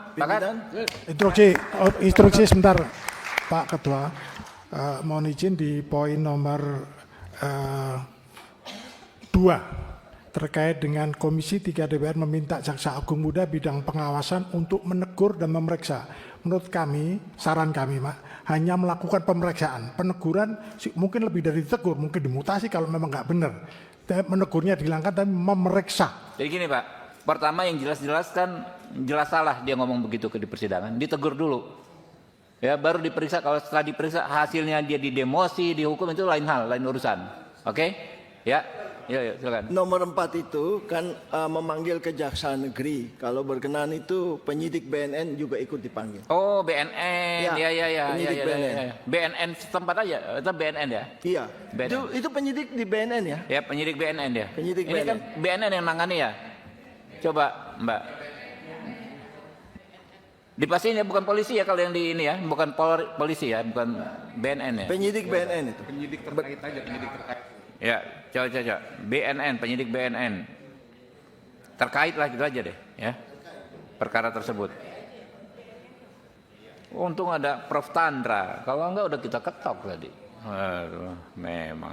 instruksi sebentar, Pak Ketua. Mohon izin di poin nomor 2 terkait dengan Komisi 3 DPR meminta Jaksa Agung Muda Bidang Pengawasan untuk menegur dan memeriksa. Menurut kami, saran kami, Pak, hanya melakukan pemeriksaan. Peneguran mungkin lebih dari ditegur, mungkin dimutasi kalau memang nggak benar. Menegurnya dihilangkan dan memeriksa. Jadi gini, Pak. Pertama yang jelas-jelas kan jelas salah dia ngomong begitu di persidangan, ditegur dulu. Ya, baru diperiksa. Kalau setelah diperiksa hasilnya dia didemosi, dihukum, itu lain hal, lain urusan. Oke? Ya. Ya, silakan. Nomor 4 itu kan memanggil Kejaksaan Negeri. Kalau berkenan itu penyidik BNN juga ikut dipanggil. Oh, BNN. Ya. Penyidik BNN. BNN setempat aja, itu BNN ya? Iya. Itu penyidik di BNN ya? Ya, penyidik BNN ya. Penyidik ini BNN. kan BNN yang nangani ya. Coba, Mbak. Dipastiin ya, bukan polisi ya kalau yang di ini ya, bukan polisi ya, bukan BNN ya. Penyidik BNN itu. Penyidik terkait aja, penyidik terkait. Ya, coba. BNN, penyidik BNN. Terkait lah gitu aja deh, ya. Perkara tersebut. Untung ada Prof. Tandra, kalau enggak udah kita ketok tadi. Aduh, memang.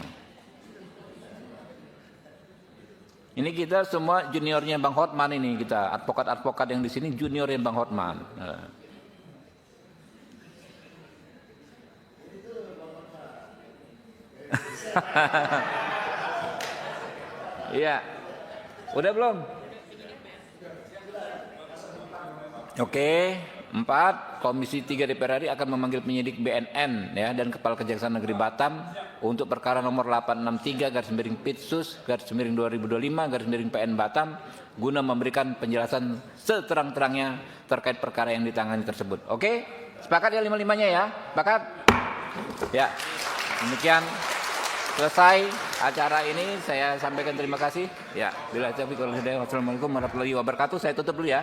Ini kita semua juniornya Bang Hotman ini, kita advokat-advokat yang di sini juniornya Bang Hotman. Iya. Udah belum? Oke. 4. Komisi 3 DPR RI akan memanggil penyidik BNN ya dan Kepala Kejaksaan Negeri Batam untuk perkara nomor 863/PIT-SUS/2025/PN Batam guna memberikan penjelasan seterang-terangnya terkait perkara yang ditangani tersebut. Oke? Sepakat ya 5-5-nya ya? Sepakat? Ya. Demikian selesai acara ini, saya sampaikan terima kasih. Ya, bila taufiq wal hidayah. Wassalamualaikum warahmatullahi wabarakatuh. Saya tutup dulu ya.